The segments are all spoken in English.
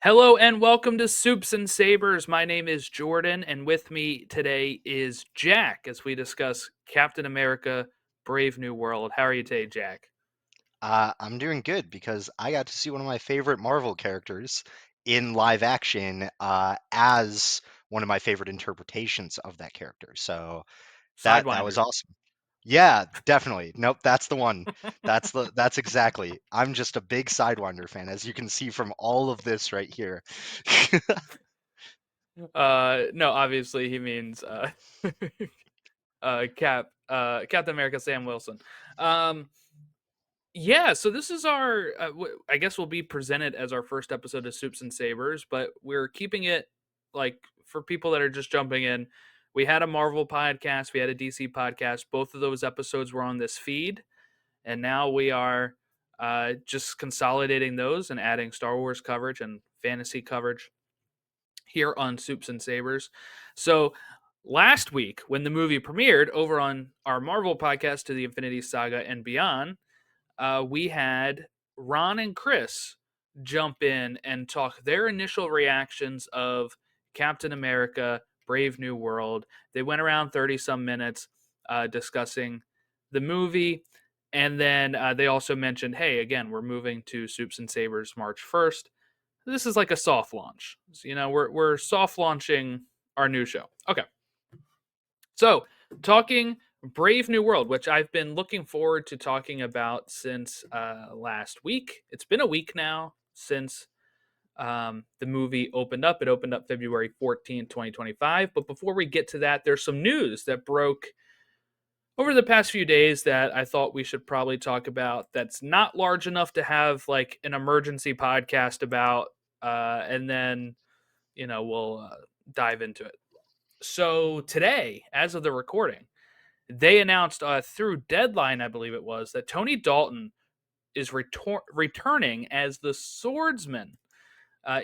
Hello and welcome to Soups and Sabers. My name is Jordan, and with me today is Jack as we discuss Captain America Brave New World. How are you today, Jack? I'm doing good because I got to see one of my favorite Marvel characters in live action as one of my favorite interpretations of that character. So that was Sidewinder. awesome. Yeah, definitely. Nope, that's the one. That's exactly. I'm just a big Sidewinder fan, as you can see from all of this right here. No, obviously he means Captain America Sam Wilson. Um, yeah, so this is our I guess will be presented as our first episode of Soups and Sabers, but we're keeping it like for people that are just jumping in. We had a Marvel podcast, we had a DC podcast. Both of those episodes were on this feed, and now we are just consolidating those and adding Star Wars coverage and fantasy coverage here on Soups and Sabers. So last week, when the movie premiered over on our Marvel podcast, To the Infinity Saga and Beyond, we had Ron and Chris jump in and talk their initial reactions of Captain America Brave New World. They went around 30 some minutes discussing the movie. And then they also mentioned, hey, again, we're moving to Soups and Sabers March 1st. This is like a soft launch. So, we're soft launching our new show. Okay. So, talking Brave New World, which I've been looking forward to talking about since last week. It's been a week now since the movie opened up. It opened up February 14th, 2025. But before we get to that, there's some news that broke over the past few days that I thought we should probably talk about that's not large enough to have like an emergency podcast about. And then, we'll dive into it. So today, as of the recording, they announced through Deadline, I believe it was, that Tony Dalton is returning as the swordsman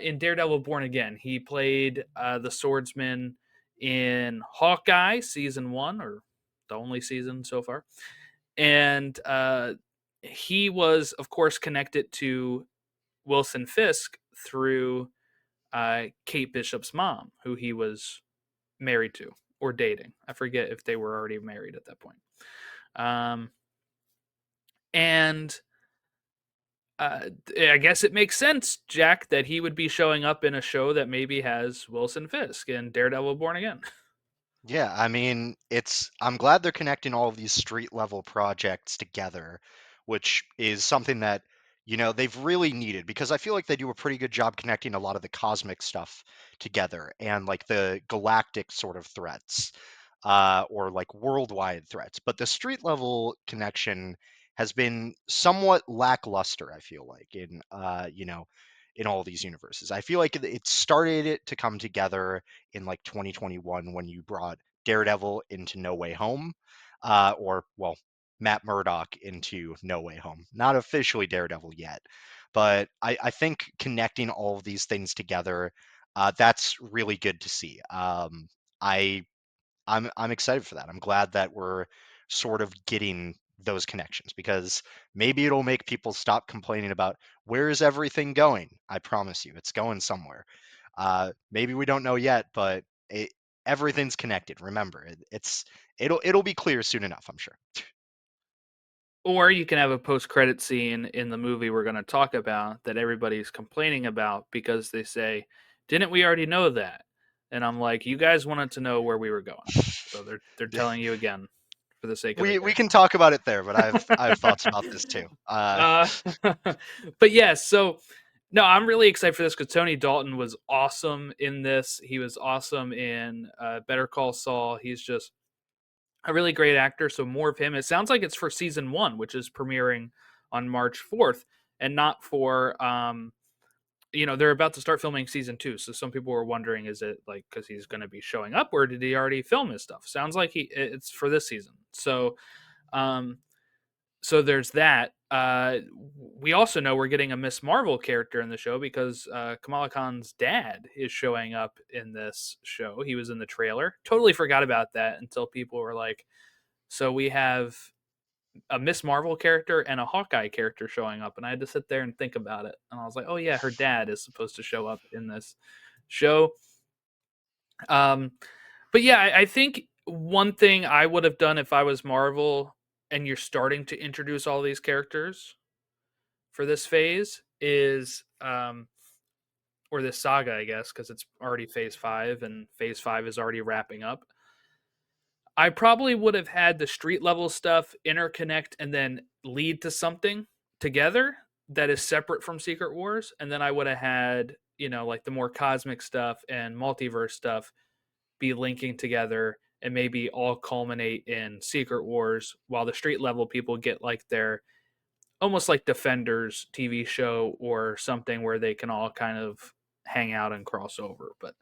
in Daredevil Born Again. He played the swordsman in Hawkeye season one, or the only season so far. And he was, of course, connected to Wilson Fisk through Kate Bishop's mom, who he was married to or dating. I forget if they were already married at that point. Um, and I guess it makes sense, Jack, that he would be showing up in a show that maybe has Wilson Fisk in Daredevil Born Again. Yeah, I mean, I'm glad they're connecting all of these street level projects together, which is something that, they've really needed because I feel like they do a pretty good job connecting a lot of the cosmic stuff together and like the galactic sort of threats, or like worldwide threats. But the street level connection has been somewhat lackluster, I feel like, in all these universes. I feel like it started it to come together in like 2021 when you brought Daredevil into No Way Home, or well, Matt Murdock into No Way Home. Not officially Daredevil yet, but I think connecting all of these things together, that's really good to see. I I'm excited for that. I'm glad that we're sort of getting those connections because maybe it'll make people stop complaining about where is everything going. I promise you, it's going somewhere. Maybe we don't know yet, but everything's connected. Remember, it'll be clear soon enough, I'm sure. Or you can have a post-credit scene in the movie we're going to talk about that everybody's complaining about because they say, "Didn't we already know that?" And I'm like, "You guys wanted to know where we were going, so they're telling you again for the sake of the We character." can talk about it there, but I have thoughts about this too. Uh, but yeah, so no, I'm really excited for this because Tony Dalton was awesome in this. He was awesome in Better Call Saul. He's just a really great actor. So more of him. It sounds like it's for season one, which is premiering on March 4th, and not for they're about to start filming season two. So some people were wondering, is it like because he's going to be showing up, or did he already film his stuff? Sounds like it's for this season. Um, so there's that. We also know we're getting a Miss Marvel character in the show because Kamala Khan's dad is showing up in this show. He was in the trailer. Totally forgot about that until people were like, "So we have a Miss Marvel character and a Hawkeye character showing up, and I had to sit there and think about it. And I was like, oh yeah, her dad is supposed to show up in this show. Um, but yeah, I think one thing I would have done if I was Marvel and you're starting to introduce all these characters for this phase is or this saga, I guess, because it's already phase 5 and phase 5 is already wrapping up. I probably would have had the street level stuff interconnect and then lead to something together that is separate from Secret Wars. And then I would have had, like the more cosmic stuff and multiverse stuff be linking together and maybe all culminate in Secret Wars while the street level people get like their almost like Defenders TV show or something where they can all kind of hang out and cross over. But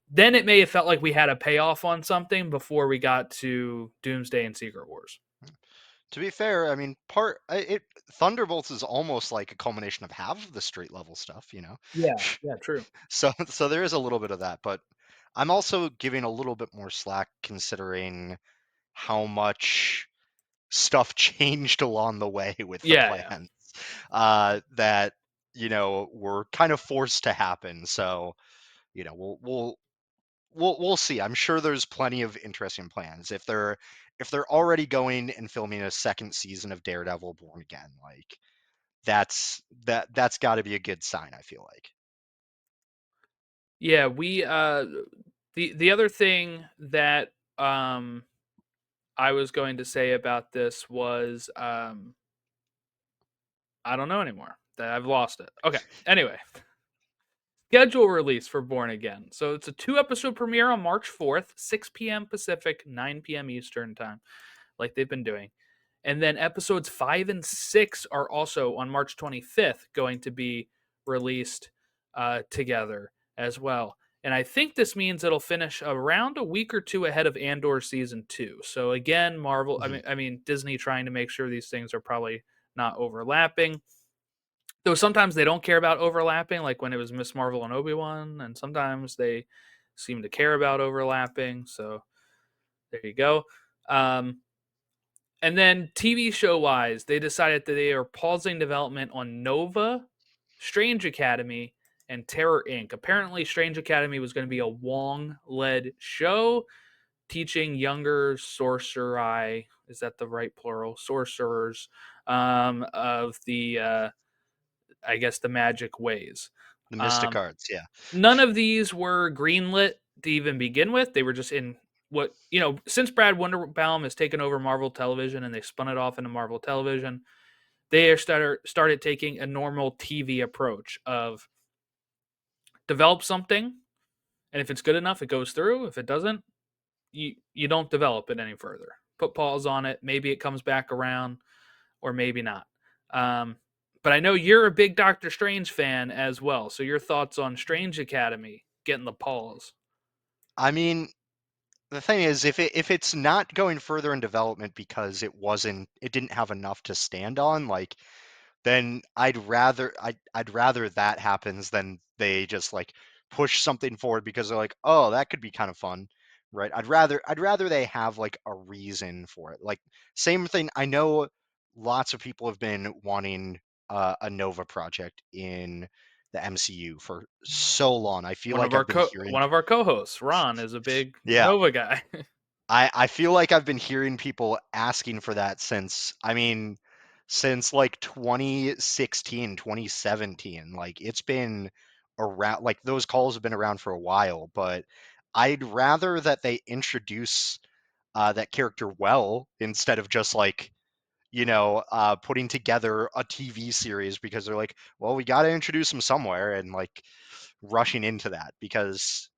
then it may have felt like we had a payoff on something before we got to Doomsday and Secret Wars. To be fair, I mean, Thunderbolts is almost like a culmination of half of the street level stuff, you know. Yeah, yeah, true. So there is a little bit of that, but I'm also giving a little bit more slack considering how much stuff changed along the way with the Yeah, yeah. plans that were kind of forced to happen. So we'll see. I'm sure there's plenty of interesting plans if they're already going and filming a second season of Daredevil Born Again. Like that's got to be a good sign. I feel like. Yeah, we the other thing that I was going to say about this was I don't know anymore. That I've lost it. Okay. Anyway, schedule release for Born Again. So it's a 2 episode premiere on March 4th, 6 p.m. Pacific, 9 p.m. Eastern time, like they've been doing. And then episodes 5 and 6 are also on March 25th going to be released together as well. And I think this means it'll finish around a week or two ahead of Andor season 2. So again, Marvel, Mhm. I mean Disney trying to make sure these things are probably not overlapping. Though sometimes they don't care about overlapping, like when it was Miss Marvel and Obi-Wan, and sometimes they seem to care about overlapping. So there you go. Um, and then TV show wise, they decided that they are pausing development on Nova, Strange Academy, and Terror Inc. Apparently, Strange Academy was going to be a Wong led show teaching younger sorcerai, is that the right plural? Sorcerers of the, I guess, the magic ways. The Mystic Um, Arts, yeah. None of these were greenlit to even begin with. They were just in what, since Brad Wonderbaum has taken over Marvel Television and they spun it off into Marvel Television, they are started taking a normal TV approach of develop something, and if it's good enough, it goes through. If it doesn't, you don't develop it any further. Put pause on it. Maybe it comes back around, or maybe not. Um, but I know you're a big Doctor Strange fan as well. So your thoughts on Strange Academy getting the pause? I mean, the thing is, if it's not going further in development because it didn't have enough to stand on, like then I'd rather that happens than they just like push something forward because they're like, oh, that could be kind of fun, right? I'd rather they have like a reason for it. Like same thing. I know lots of people have been wanting a Nova project in the MCU for so long. I feel like I've been hearing, One of our co-hosts, Ron, is a big yeah, Nova guy. I feel like I've been hearing people asking for that since like 2016, 2017. Like it's been around, like those calls have been around for a while, but I'd rather that they introduce that character well instead of just like putting together a TV series because they're like, well, we got to introduce him somewhere and like rushing into that because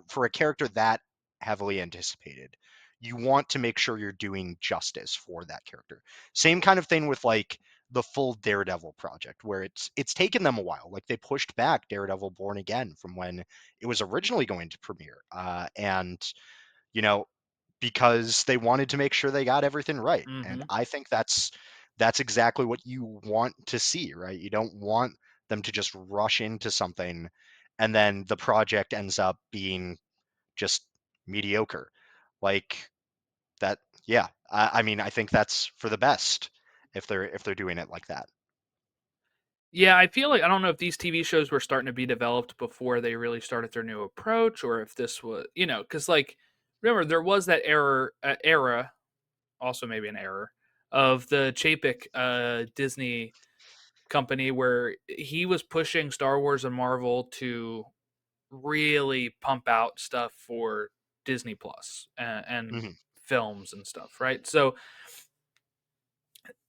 for a character that heavily anticipated, you want to make sure you're doing justice for that character. Same kind of thing with like the full Daredevil project where it's taken them a while. Like they pushed back Daredevil Born Again from when it was originally going to premiere, and you know because they wanted to make sure they got everything right. And Hmm. I think that's exactly what you want to see, right? You don't want them to just rush into something and then the project ends up being just mediocre. Like that, yeah. I mean, I think that's for the best if they're doing it like that. Yeah, I feel like I don't know if these TV shows were starting to be developed before they really started their new approach, or if this was, because like remember there was that era, also maybe an error of the Chapek Disney company where he was pushing Star Wars and Marvel to really pump out stuff for Disney Plus and Hmm. films and stuff, right? So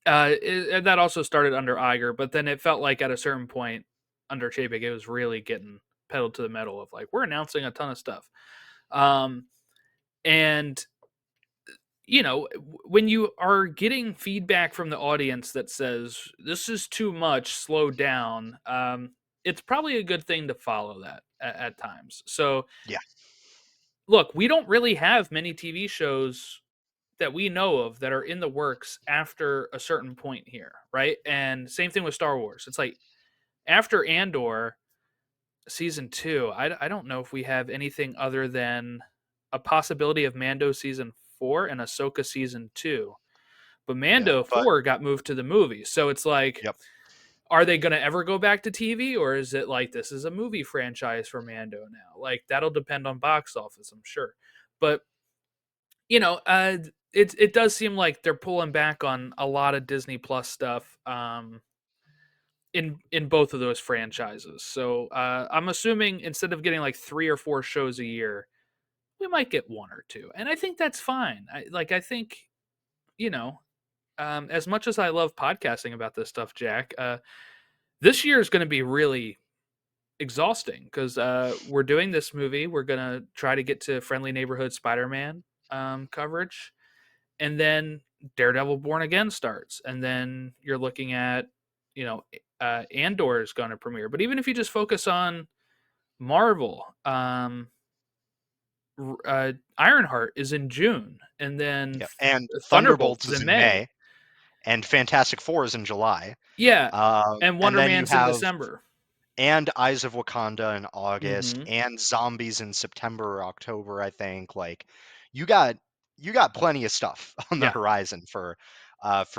and that also started under Iger, but then it felt like at a certain point under Chapek, it was really getting pedaled to the metal of like we're announcing a ton of stuff, um, and when you are getting feedback from the audience that says this is too much, slow down, it's probably a good thing to follow that at times. So Yeah, look, we don't really have many TV shows that we know of that are in the works after a certain point here, right? And same thing with Star Wars. It's like after Andor season 2, I don't know if we have anything other than a possibility of Mando season 4 and Ahsoka season 2. But yeah, Mando but 4 got moved to the movies. So it's like, yep. are they going to ever go back to TV, or is it like this is a movie franchise for Mando now? Like that'll depend on box office, I'm sure. But it does seem like they're pulling back on a lot of Disney Plus stuff in both of those franchises. So I'm assuming instead of getting like 3 or 4 shows a year, we might get 1 or 2, and I think that's fine. I think you know as much as I love podcasting about this stuff, Jack, this year is going to be really exhausting because we're doing this movie. We're going to try to get to Friendly Neighborhood Spider-Man coverage, and then Daredevil Born Again starts, and then you're looking at, you know, Andor is going to premiere. But even if you just focus on Marvel, Ironheart is in June, and then Yep. And Thunderbolts Thunderbolts is is in in May. May, and Fantastic Four is in July. Yeah, and And Wonder then you Man's in have December. and Eyes of Wakanda in August, Hmm. and Zombies in September or October, I think. Like, you got you got plenty of stuff on the Yeah, horizon for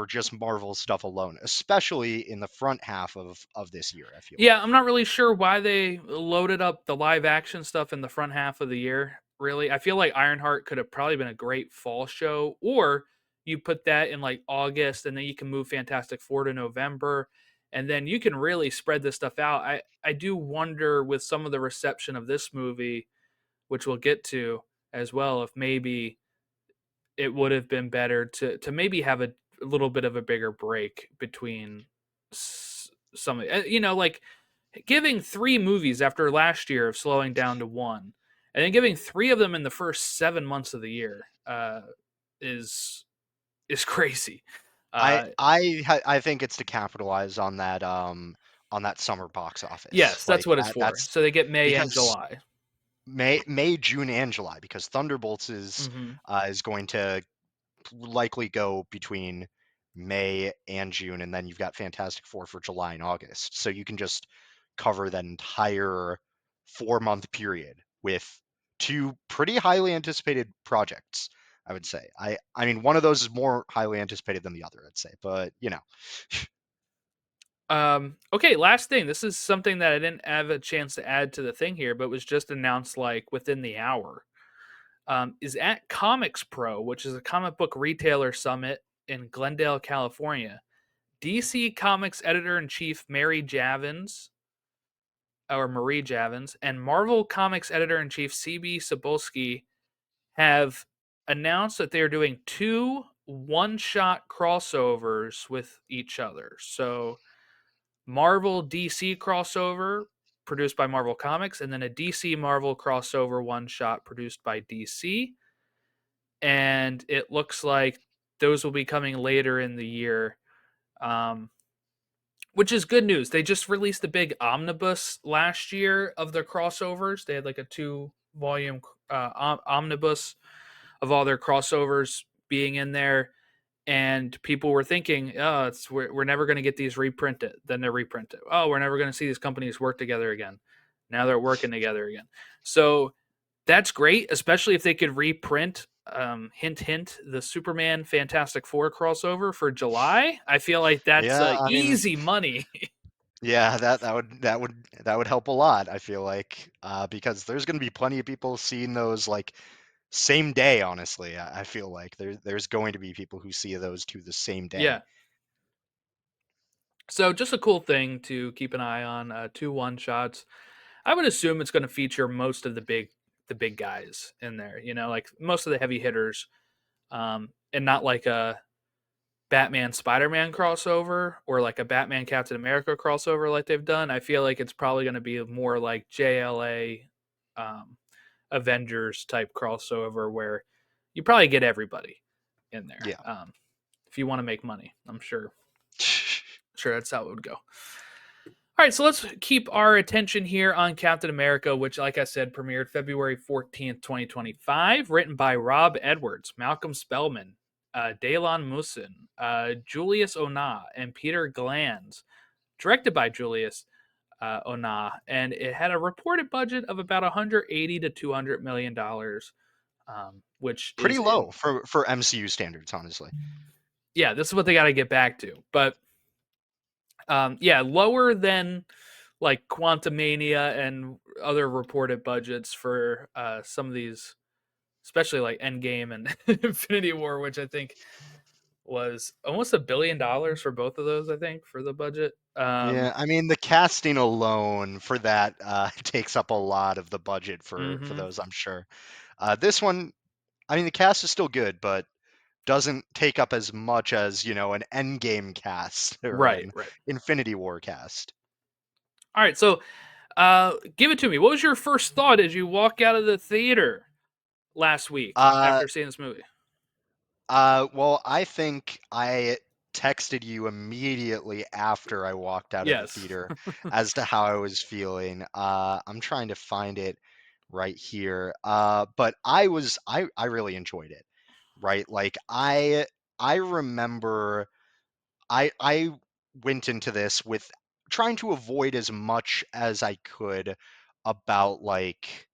just Marvel stuff alone, especially in the front half of this year, I feel yeah. like. I'm not really sure why they loaded up the live action stuff in the front half of the year. Really, I feel like Ironheart could have probably been a great fall show, or you put that in like August, and then you can move Fantastic Four to November, and then you can really spread this stuff out. I do wonder with some of the reception of this movie, which we'll get to as well, if maybe it would have been better to maybe have a little bit of a bigger break between some, like giving 3 movies after last year of slowing down to one, and then giving 3 of them in the first 7 months of the year is is crazy. uh I think it's to capitalize on that summer box office. yes, that's Like what it's for, that's so they get May and because July. May, June, and July, because Thunderbolts Hmm. is going to likely go between May and June, and then you've got Fantastic Four for July and August. So you can just cover that entire 4 month period with two pretty highly anticipated projects, I would say. I mean, one of those is more highly anticipated than the other, I'd say. But Okay, last thing. This is something that I didn't have a chance to add to the thing here, but was just announced like within the hour. Is at Comics Pro, which is a comic book retailer summit in Glendale, California. DC Comics editor in chief Marie Javins, and Marvel Comics editor in chief CB Cebulski have announced that they are doing 2 one-shot crossovers with each other. So Marvel DC crossover produced by Marvel Comics, and then a DC Marvel crossover one shot produced by DC. And it looks like those will be coming later in the year, um, which is good news. They just released a big omnibus last year of their crossovers. They had like a 2 volume omnibus of all their crossovers being in there, and people were thinking, "Oh, we're never going to get these reprinted." Then they're reprinted. Oh, we're never going to see these companies work together again. Now they're working together again. So that's great, especially if they could reprint hint hint, the Superman Fantastic Four crossover for July. I feel like that's Yeah, I mean, easy money. yeah, that would help a lot. I feel like because there's going to be plenty of people seeing those like same day. Honestly, I feel like there's going to be people who see those two the same Yeah. day. So just a cool thing to keep an eye on. Two one shots. I would assume it's going to feature most of the big guys in there. You know, like most of the heavy hitters, and not like a Batman Spider Man crossover or like a Batman Captain America crossover like they've done. I feel like it's probably going to be more like JLA, um, Avengers type crossover where you probably get everybody in there. Yeah. If you want to make money, I'm sure that's how it would go. All right, so let's keep our attention here on Captain America, which, like I said, premiered February 14th, 2025, written by Rob Edwards, Malcolm Spellman, Daylon Musin, Julius Ona, and Peter Glanz, directed by Julius Ona, and it had a reported budget of about 180 to 200 million dollars, which Pretty is in low for MCU standards, honestly. yeah, this is what they got to get back to, but yeah, lower than like Quantumania and other reported budgets for some of these, especially like Endgame and Infinity War, which I think was almost $1 billion for both of those. I think for the budget. Yeah, I mean the casting alone for that takes up a lot of the budget for Mhm. those, I'm sure. This one, I mean the cast is still good, but doesn't take up as much as, an Endgame cast or Right, an right. Infinity War cast. All right, so give it to me. What was your first thought as you walk out of the theater last week Uh, after seeing this movie? well, I think I texted you immediately after I walked out of the Yes. theater as to how I was feeling. I'm trying to find it right here. But I really enjoyed it, right? Like I remember I went into this with trying to avoid as much as I could about like,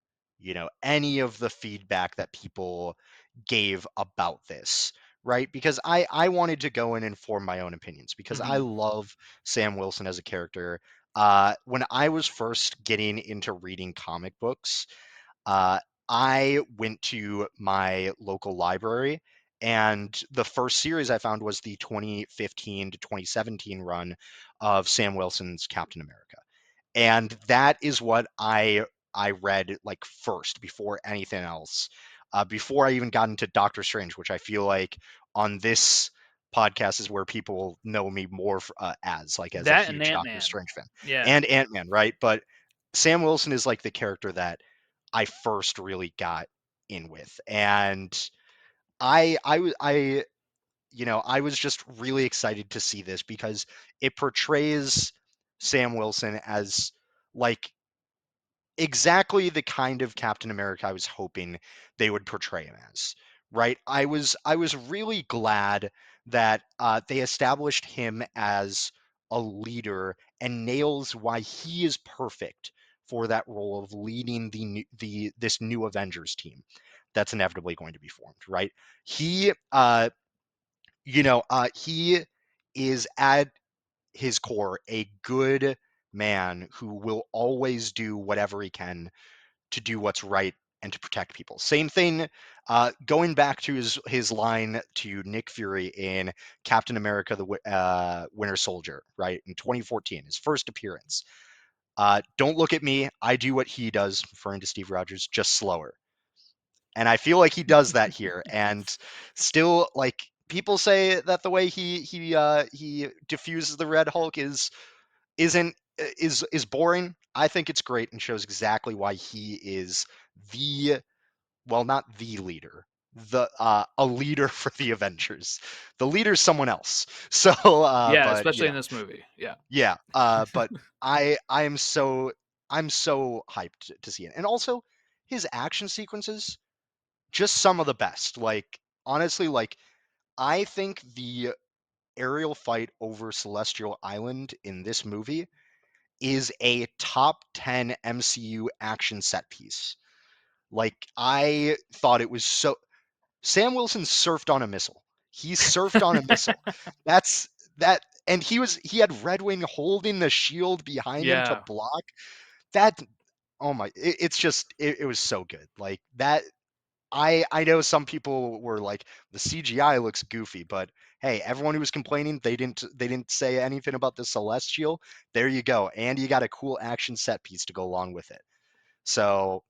any of the feedback that people gave about this, right? Because I wanted to go in and form my own opinions because I Mhm. love Sam Wilson as a character. When I was first getting into reading comic books, uh, I went to my local library, and the first series I found was the 2015 to 2017 run of Sam Wilson's Captain America, and that is what I read like first before anything else. Before I even got into Doctor Strange, which I feel like on this podcast is where people know me more as like as a That and huge Ant Doctor Man. Strange fan Yeah. and Ant-Man, right? But Sam Wilson is like the character that I first really got in with. And I I was just really excited to see this because it portrays Sam Wilson as like exactly the kind of Captain America I was hoping they would portray him as. Right? I was really glad that they established him as a leader and nails why he is perfect for that role of leading the this new Avengers team that's inevitably going to be formed. Right? He he is at his core a good man who will always do whatever he can to do what's right and to protect people. Same thing, going back to his line to Nick Fury in Captain America: The Winter Soldier, right in 2014, his first appearance. Don't look at me. I do what he does, referring to Steve Rogers, just slower. And I feel like he does that here. And still, like people say that the way he diffuses the Red Hulk isn't is boring. I think it's great and shows exactly why he is the not the leader, the a leader for the Avengers. The leader's someone else. So, Yeah, but especially in this movie. Yeah. yeah, but I am so hyped to see it, and also his action sequences, just some of the best. Like honestly, like I think the aerial fight over Celestial Island in this movie is a top 10 MCU action set piece. Like I thought it was Sam Wilson surfed on a missile. He surfed on a missile. That's that, and he had Red Wing holding the shield behind him to Yeah. block. That oh my, it's just it was so good. Like that I know some people were like the CGI looks goofy, but hey, everyone who was complaining they didn't say anything about the Celestial. There you go, and you got a cool action set piece to go along with it. So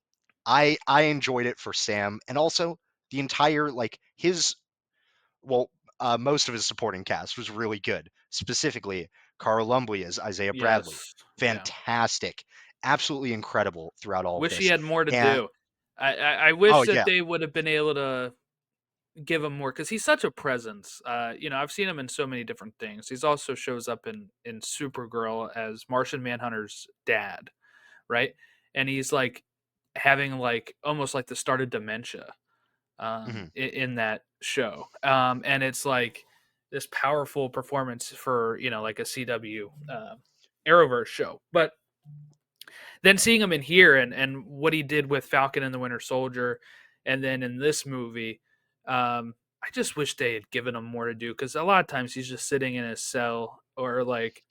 I enjoyed it for Sam, and also the entire like his well most of his supporting cast was really good. Specifically, Carl Lumbly as Isaiah Bradley, Yes. Yeah. fantastic, absolutely incredible throughout all of Wish he this. had more to And do. I oh wish that yeah, they would have been able to give him more because he's such a presence. I've seen him in so many different things. He's also shows up in Supergirl as Martian Manhunter's dad, right? And he's like having like almost like the start of dementia mhm. in that show, and it's like this powerful performance for like a CW Arrowverse show, but then seeing him in here and what he did with Falcon and the Winter Soldier, and then in this movie, I just wish they had given him more to do because a lot of times he's just sitting in his cell or like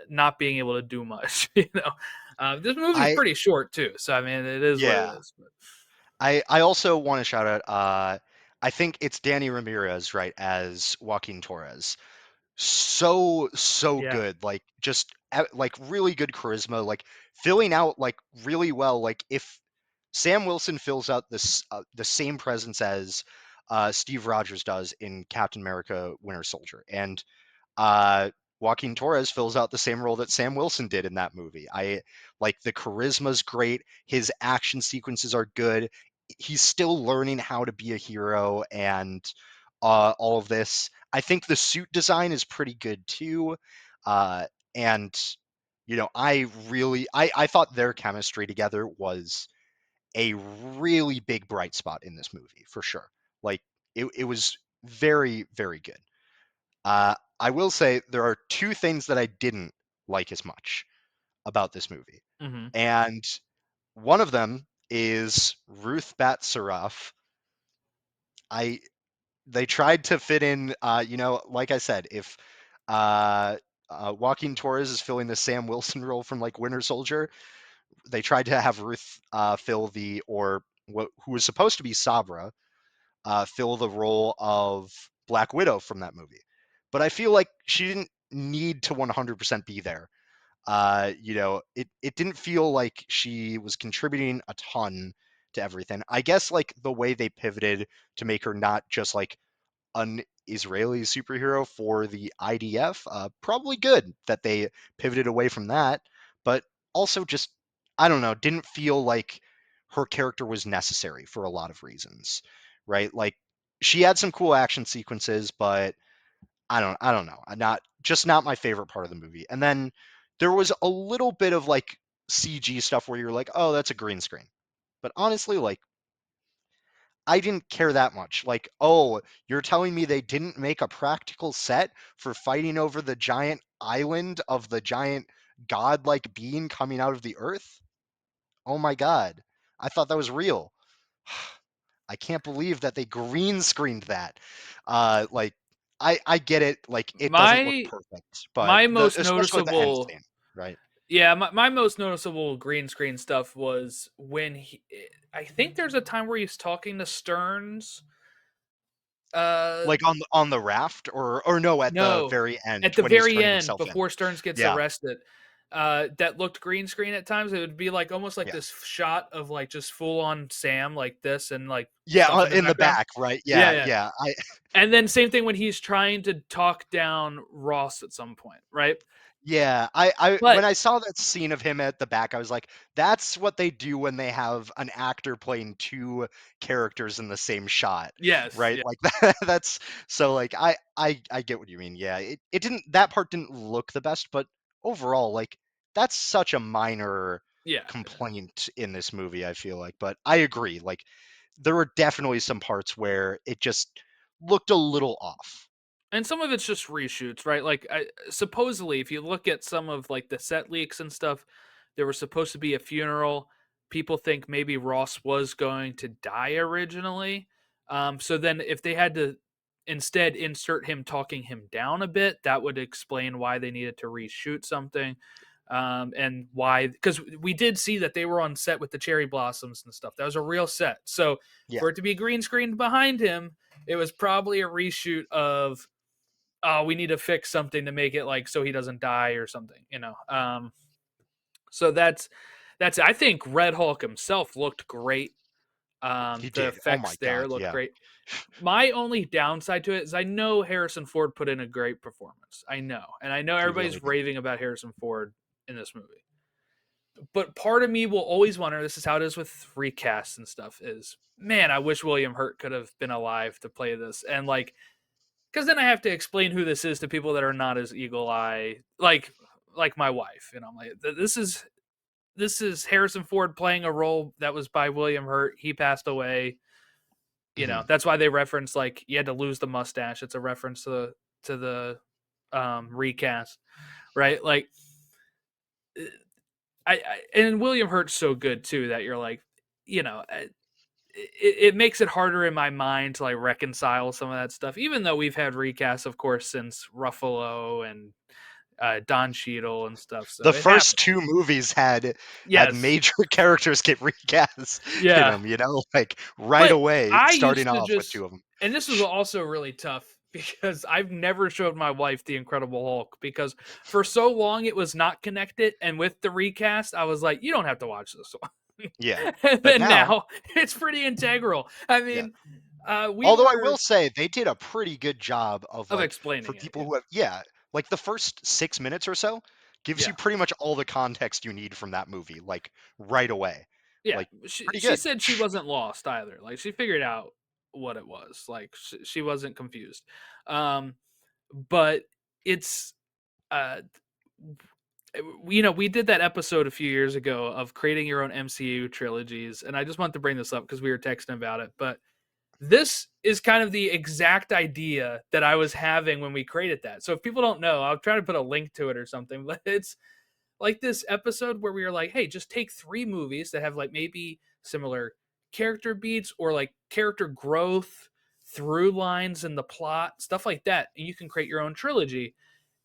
not being able to do much. This movie's I pretty short too, so I mean it is what it yeah. is. But I also want to shout out I think it's Danny Ramirez, right, as Joaquin Torres. So yeah, good. Like just like really good charisma, like filling out like really well. Like if Sam Wilson fills out this the same presence as Steve Rogers does in Captain America Winter Soldier, and uh, Joaquin Torres fills out the same role that Sam Wilson did in that movie. I like the charisma's great. His action sequences are good. He's still learning how to be a hero and all of this. I think the suit design is pretty good too. Uh, and I thought their chemistry together was a really big bright spot in this movie for sure. Like it was very, very good. I will say there are two things that I didn't like as much about this movie, hmm and one of them is Ruth Bat Saraf. I They tried to fit in, like I said, if uh, Joaquin Torres is filling the Sam Wilson role from like Winter Soldier, they tried to have Ruth fill the or what who was supposed to be Sabra fill the role of Black Widow from that movie. But I feel like she didn't need to 100% be there. It didn't feel like she was contributing a ton to everything. I guess like the way they pivoted to make her not just like an Israeli superhero for the IDF, probably good that they pivoted away from that. But also just I don't know, didn't feel like her character was necessary for a lot of reasons, right? Like she had some cool action sequences, but I don't know. Not my favorite part of the movie. And then there was a little bit of like CG stuff where you're like, "Oh, that's a green screen." But honestly, like I didn't care that much. Like, "Oh, you're telling me they didn't make a practical set for fighting over the giant island of the giant godlike being coming out of the earth? Oh my god. I thought that was real." I can't believe that they green screened that. Like I get it, like it doesn't look my perfect, but my the most especially with the end noticeable scene, right? yeah, my most noticeable green screen stuff was when I think there's a time where he's talking to Stearns. Uh, Like on the raft or no, at the no, very end at the when he's very turning end himself in. before Stearns gets Yeah. arrested, that looked green screen at times. It would be like almost like Yeah. this shot of like just full on Sam like this and like Yeah, stuff in the in the background. back, right? Yeah, Yeah, yeah. yeah. I And then same thing when he's trying to talk down Ross at some point, right? Yeah, I when But I saw that scene of him at the back, I was like, that's what they do when they have an actor playing two characters in the same shot, yes, right? yeah, Like that's so like I get what you mean. Yeah, it didn't that part didn't look the best, but overall, like that's such a minor yeah. complaint in this movie, I feel like. But I agree, like there were definitely some parts where it just looked a little off. And some of it's just reshoots, right? Like, supposedly, if you look at some of like the set leaks and stuff, there was supposed to be a funeral. People think maybe Ross was going to die originally, So then if they had to instead insert him talking him down a bit, that would explain why they needed to reshoot something. And why, because we did see that they were on set with the cherry blossoms and stuff. That was a real set. So Yeah. for it to be green screened behind him, it was probably a reshoot of, oh, we need to fix something to make it like so he doesn't die or something, you know. So that's I think Red Hulk himself looked great. He The did. Oh my effects there god, look yeah. great. My only downside to it is I know Harrison Ford put in a great performance. I know. And I know He really everybody's did. raving about Harrison Ford in this movie. But part of me will always wonder, this is how it is with recasts and stuff, is man, I wish William Hurt could have been alive to play this. And like, because then I have to explain who this is to people that are not as eagle eye, like my wife. You know, I'm like, this is Harrison Ford playing a role that was by William Hurt. He passed away. You know, Mhm. that's why they reference like you had to lose the mustache. It's a reference to the recast, right? Like, I and William Hurt's so good too that you're like, you know, it makes it harder in my mind to like reconcile some of that stuff. Even though we've had recasts, of course, since Ruffalo and Don Cheadle and stuff, so The it first happens. 2 movies had Yes, major characters get recast in yeah, them, like, right but away, I starting used to off with 2 just, of them. and this was also really tough because I've never showed my wife the Incredible Hulk because for so long it was not connected, and with the recast, I was like, you don't have to watch this one. Yeah. And But then now now it's pretty integral. I yeah. mean, we Although I will were say they did a pretty good job of, of like, for explaining it. people who have yeah, like, the first 6 minutes or so gives Yeah. you pretty much all the context you need from that movie, like, right away. Yeah, Like, she pretty she good. said she wasn't lost either. Like she figured out what it was. Like she wasn't confused. Um, but it's uh, we did that episode a few years ago of creating your own MCU trilogies, and I just wanted to bring this up because we were texting about it. But this is kind of the exact idea that I was having when we created that. So if people don't know, I'll try to put a link to it or something. But it's like this episode where we were like, hey, just take three movies that have like maybe similar character beats or like character growth, through lines in the plot, stuff like that, and you can create your own trilogy.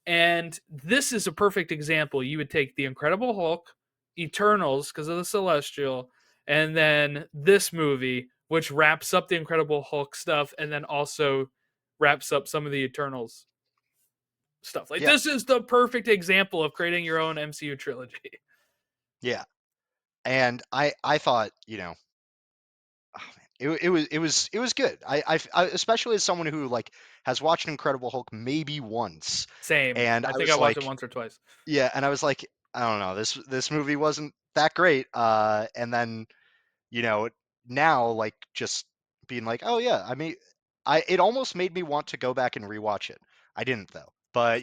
And this is a perfect example. You would take The Incredible Hulk, Eternals because of the Celestial, and then this movie, which wraps up the Incredible Hulk stuff and then also wraps up some of the Eternals stuff. Like, Yeah, this is the perfect example of creating your own MCU trilogy. yeah. And I thought, oh, man, it was good. I especially as someone who, like, has watched Incredible Hulk maybe once, Same. and I I think I was watched it like once or twice. yeah, and I was like, "I don't know, this movie wasn't that great," and then, you know, now, like, just being like, "Oh, yeah," I mean, it almost made me want to go back and rewatch it. I didn't, though, but,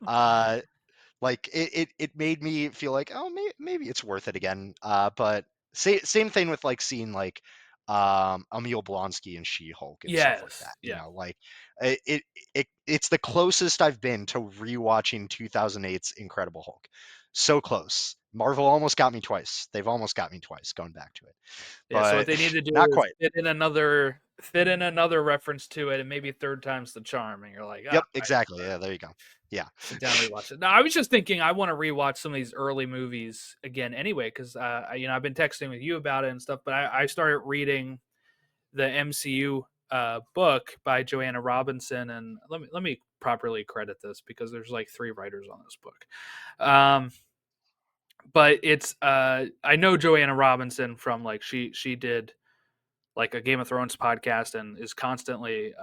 uh like it made me feel like, oh, maybe it's worth it again. But same thing with, like, seeing, like, Emil Blonsky and She-Hulk and stuff like Yes. that. Yeah. Like, it's the closest I've been to rewatching 2008's Incredible Hulk. So close. Marvel almost got me twice. They've almost got me twice going back to it, Yeah. So what but they need to not do is quite. fit in another reference to it, and maybe third time's the charm. And you're like, ah, Yep, exactly. Yeah, there you go. Yeah, sit down and rewatch it. Now, I was just thinking I want to rewatch some of these early movies again anyway, because I've been texting with you about it and stuff, but I started reading the MCU book by Joanna Robinson, and let me properly credit this because there's like three writers on this book. But it's I know Joanna Robinson from like she did like a Game of Thrones podcast and is constantly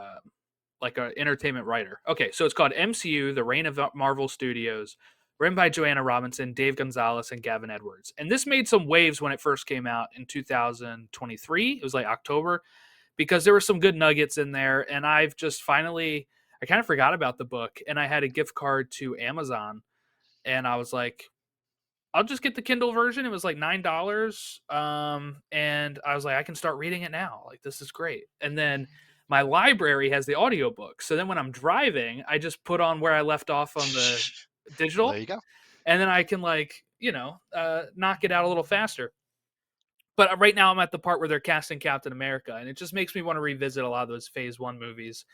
like an entertainment writer. Okay, so it's called MCU: The Reign of Marvel Studios, written by Joanna Robinson, Dave Gonzalez, and Gavin Edwards. And this made some waves when it first came out in 2023. It was like October because there were some good nuggets in there. And I've just finally, I kind of forgot about the book, and I had a gift card to Amazon, and I was like, I'll just get the Kindle version. It was like $9. And I was like, I can start reading it now. Like, this is great. And then my library has the audiobook. So then when I'm driving, I just put on where I left off on the well, there digital, you go. and then I can like, knock it out a little faster. but right now I'm at the part where they're casting Captain America, and it just makes me want to revisit a lot of those Phase One movies.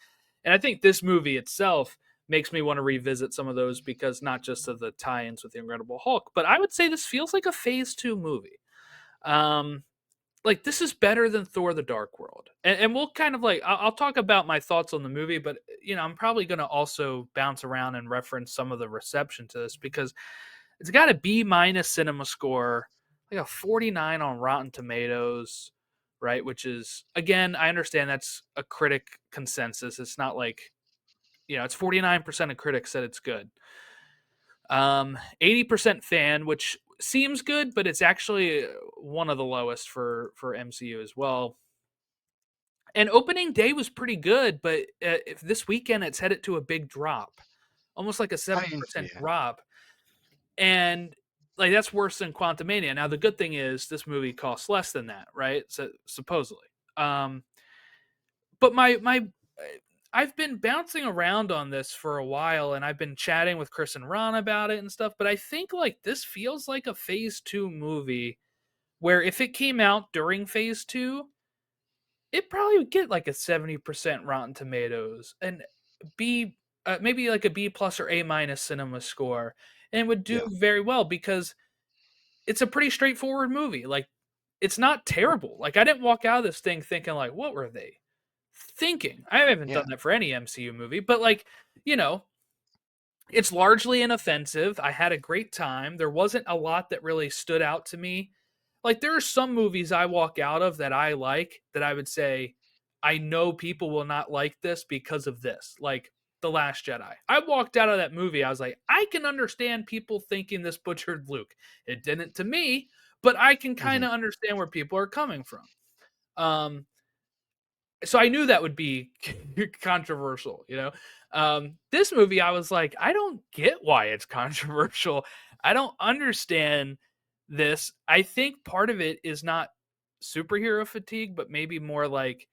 And I think this movie itself makes me want to revisit some of those because not just of the tie-ins with the Incredible Hulk, but I would say this feels like a Phase Two movie. Um, like this is better than Thor: The Dark World, and we'll kind of like I'll talk about my thoughts on the movie, but I'm probably going to also bounce around and reference some of the reception to this because it's got a B minus cinema score, like a 49 on Rotten Tomatoes, right? Which is, again, I understand that's a critic consensus. It's not like, it's 49% of critics said it's good. 80% fan, which seems good, but it's actually one of the lowest for MCU as well. And opening day was pretty good, but if this weekend it's headed to a big drop, almost like a I mean, 70% yeah. drop. And like that's worse than Quantumania. Now the good thing is this movie costs less than that, right? So supposedly. But I've been bouncing around on this for a while and I've been chatting with Chris and Ron about it and stuff, but I think like this feels like a phase 2 movie where if it came out during phase 2, it probably would get like a 70% Rotten Tomatoes and B maybe like a B plus or A minus cinema score and would do Yeah. very well because it's a pretty straightforward movie. Like, it's not terrible. Like, I didn't walk out of this thing thinking like, what were they thinking? I haven't Yeah. done that for any MCU movie, but like, you know, it's largely inoffensive. I had a great time. There wasn't a lot that really stood out to me. Like there are some movies I walk out of that I like that I would say I know people will not like this because of this. Like The Last Jedi. I walked out of that movie. I was like, I can understand people thinking this butchered Luke. It didn't to me, but I can kind Mhm. of understand where people are coming from. Um, so I knew that would be controversial. This movie, I was like, I don't get why it's controversial. I don't understand this. I think part of it is not superhero fatigue, but maybe more like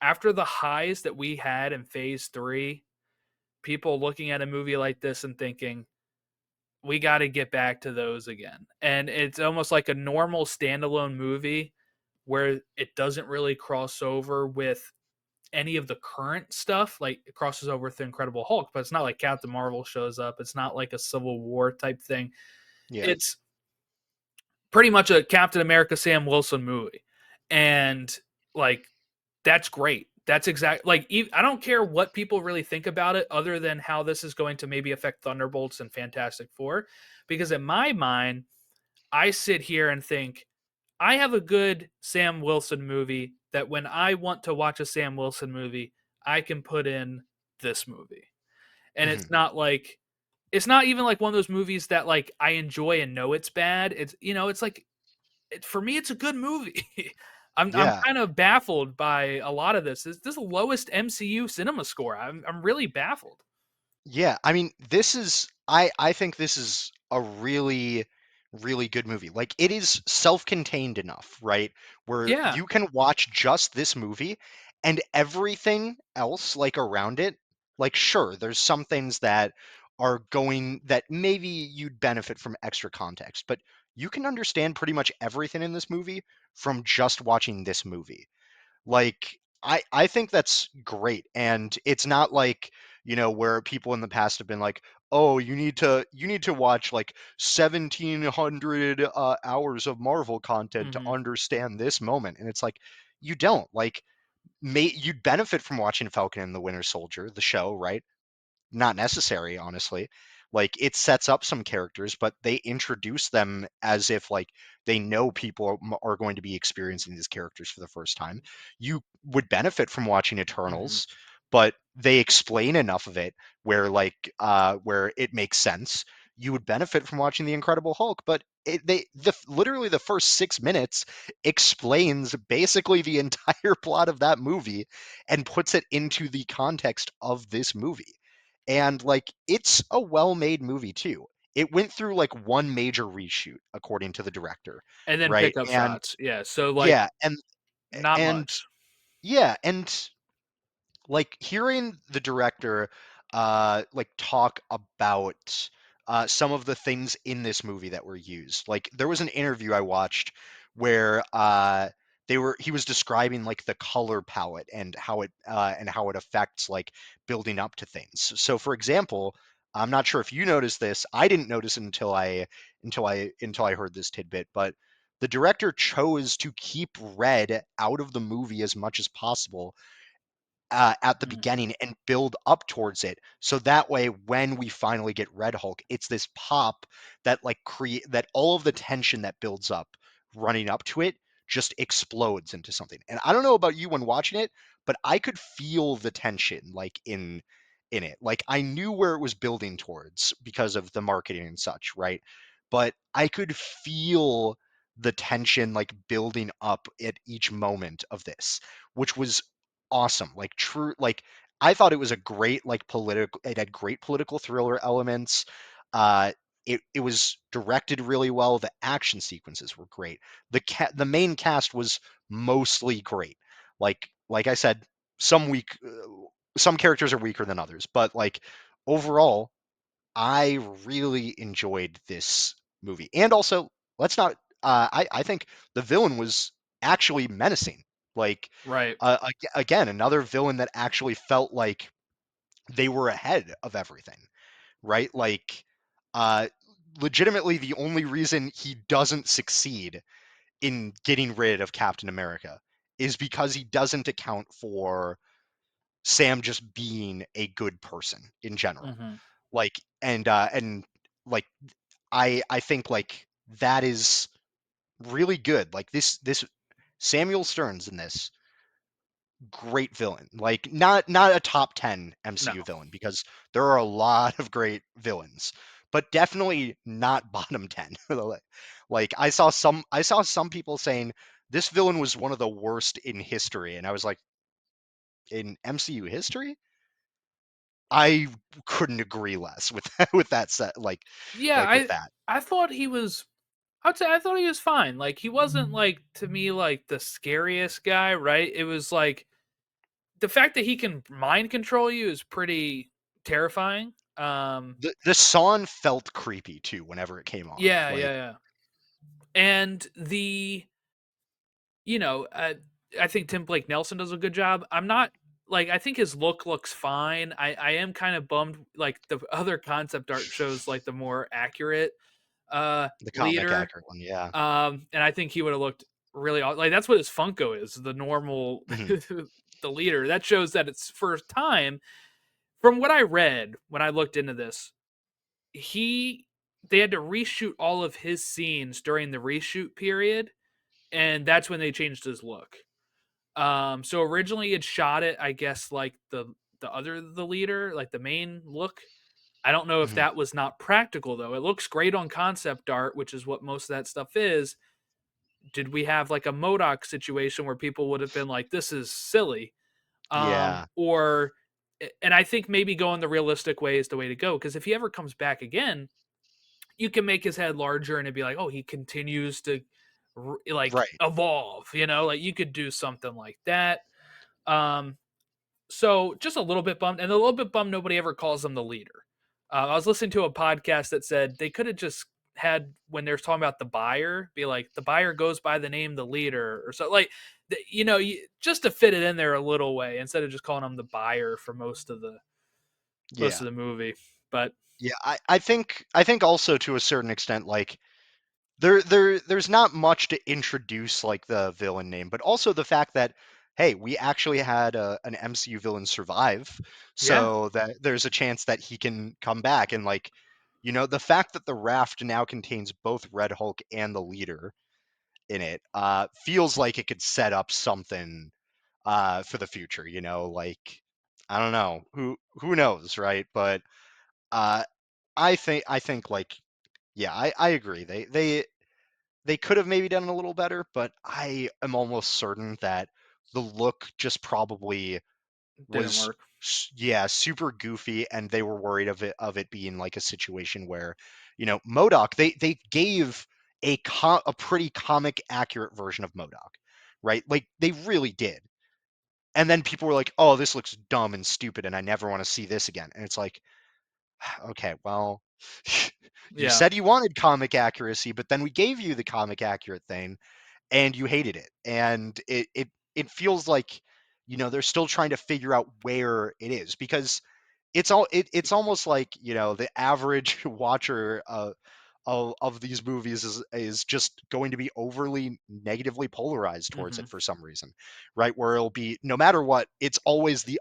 after the highs that we had in phase 3, people looking at a movie like this and thinking, we got to get back to those again. And it's almost like a normal standalone movie where it doesn't really cross over with any of the current stuff. Like it crosses over with the Incredible Hulk, but it's not like Captain Marvel shows up. It's not like a Civil War type thing. Yeah. It's pretty much a Captain America Sam Wilson movie. And like that's great. That's exact like I don't care what people really think about it other than how this is going to maybe affect Thunderbolts and Fantastic Four because in my mind I sit here and think I have a good Sam Wilson movie that when I want to watch a Sam Wilson movie, I can put in this movie. And Mhm. it's not even like one of those movies that like I enjoy and know it's bad. It's like for me it's a good movie. I'm Yeah. kind of baffled by a lot of this. This is the lowest MCU cinema score. I'm really baffled. Yeah, I mean, I think this is a really really good movie. Like it is self-contained enough, right? Where Yeah. you can watch just this movie and everything else like around it. Like sure, there's some things that are going that maybe you'd benefit from extra context, but you can understand pretty much everything in this movie from just watching this movie. Like I think that's great, and it's not like, where people in the past have been like, "Oh, you need to watch like 1,700 hours of Marvel content to Mhm. understand this moment." And it's like you don't. Like you'd benefit from watching Falcon and the Winter Soldier, the show, right? Not necessary, honestly. Like it sets up some characters, but they introduce them as if like they know people are going to be experiencing these characters for the first time. You would benefit from watching Mhm. Eternals, but they explain enough of it where it makes sense. You would benefit from watching the Incredible Hulk, but literally the first 6 minutes explains basically the entire plot of that movie and puts it into the context of this movie. And like it's a well-made movie too. It went through like one major reshoot according to the director, And then right? pick up And shots. Yeah. So like yeah, and not and much. yeah, and like hearing the director like talk about some of the things in this movie that were used. Like there was an interview I watched where he was describing like the color palette and how it affects like building up to things. So for example, I'm not sure if you noticed this. I didn't notice it until I heard this tidbit, but the director chose to keep red out of the movie as much as possible at the Mm, beginning and build up towards it. So that way, when we finally get Red Hulk, it's this pop that like create that all of the tension that builds up running up to it just explodes into something. And I don't know about you when watching it, but I could feel the tension like in it. Like I knew where it was building towards because of the marketing and such, right? But I could feel the tension like building up at each moment of this, which was awesome. Like true, like I thought it was a great like political. It had great political thriller elements. Uh, it was directed really well. The action sequences were great. The main cast was mostly great. Like I said, some characters are weaker than others, but like overall, I really enjoyed this movie. And also, let's not. I think the villain was actually menacing. Like, right. again, another villain that actually felt like they were ahead of everything, right? Like, uh, legitimately, the only reason he doesn't succeed in getting rid of Captain America is because he doesn't account for Sam just being a good person in general. Hmm. And like I think like that is really good. Like this Samuel Stearns in this great villain. Like not a top 10 No. MCU villain because there are a lot of great villains, but definitely not bottom 10. Like I saw some people saying this villain was one of the worst in history and I was like in MCU history? I couldn't agree less with with that set Yeah, like with that. I thought he was. I'd say I thought he was fine. Like he wasn't like to me like the scariest guy, right? It was like the fact that he can mind control you is pretty terrifying. The song felt creepy too whenever it came on. Yeah, Like yeah, yeah. And the you know, I think Tim Blake Nelson does a good job. I'm not like I think his look looks fine. I am kind of bummed like the other concept art shows like the more accurate the comic leader. accurate one, yeah. And I think he would have looked really like that's what his Funko is, the normal Mhm. the leader. That shows that it's first time from what I read when I looked into this, he they had to reshoot all of his scenes during the reshoot period, and that's when they changed his look. So originally it shot it, I guess, like the leader, like the main look. I don't know if Mhm. that was not practical though. It looks great on concept art, which is what most of that stuff is. Did we have like a Modoc situation where people would have been like, "This is silly," Yeah. or and I think maybe going the realistic way is the way to go because if he ever comes back again, you can make his head larger and it'd be like, oh, he continues to like Right. evolve, like you could do something like that. Um, so just a little bit bummed, and a little bit bummed nobody ever calls him the leader. I was listening to a podcast that said they could have just had when they're talking about the buyer, be like the buyer goes by the name the leader, or so like just to fit it in there a little way instead of just calling him the buyer for most Yeah. of the movie. But Yeah, I think also to a certain extent, like there's not much to introduce like the villain name, but also the fact that hey, we actually had an MCU villain survive, yeah, so that there's a chance that he can come back and like the fact that the raft now contains both Red Hulk and the leader in it feels like it could set up something for the future, like I don't know, who knows, right? But uh I think like yeah, I agree. They could have maybe done it a little better, but I am almost certain that the look just probably didn't was work. yeah, super goofy and they were worried of it being like a situation where, Modoc, they gave a pretty comic accurate version of Modoc, right? Like they really did. And then people were like, "Oh, this looks dumb and stupid and I never want to see this again." And it's like, okay, well, you Yeah, said you wanted comic accuracy, but then we gave you the comic accurate thing, and you hated it, and it feels like, they're still trying to figure out where it is, because it's almost like, the average watcher of these movies is just going to be overly negatively polarized towards Hmm. it for some reason, right? Where it'll be, no matter what, it's always the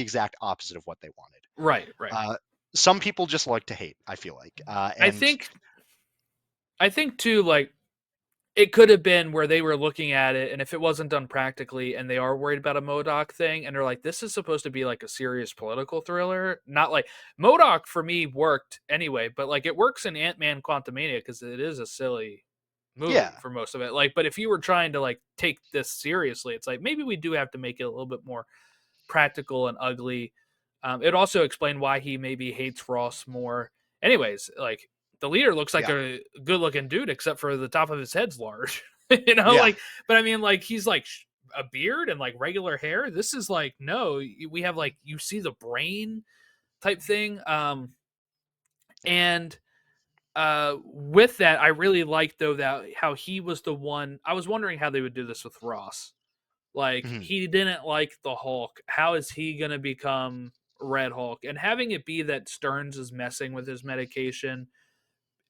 exact opposite of what they wanted. Right, right. Uh, some people just like to hate, I feel like, I and think I think too, like it could have been where they were looking at it, and if it wasn't done practically, and they are worried about a Modoc thing, and they're like, "This is supposed to be like a serious political thriller," not like Modoc for me worked anyway, but like it works in Ant Man Quantumania because it is a silly movie yeah, for most of it. Like, but if you were trying to like take this seriously, it's like maybe we do have to make it a little bit more practical and ugly. It also explained why he maybe hates Ross more. Anyways, like the leader looks like yeah, a good looking dude, except for the top of his head's large, yeah, like, but I mean, like, he's like a beard and like regular hair. This is like, no, we have like, you see the brain type thing. And with that, I really liked though that how he was the one. I was wondering how they would do this with Ross. Like mhm, he didn't like the Hulk. How is he gonna become Red Hulk? And having it be that Stearns is messing with his medication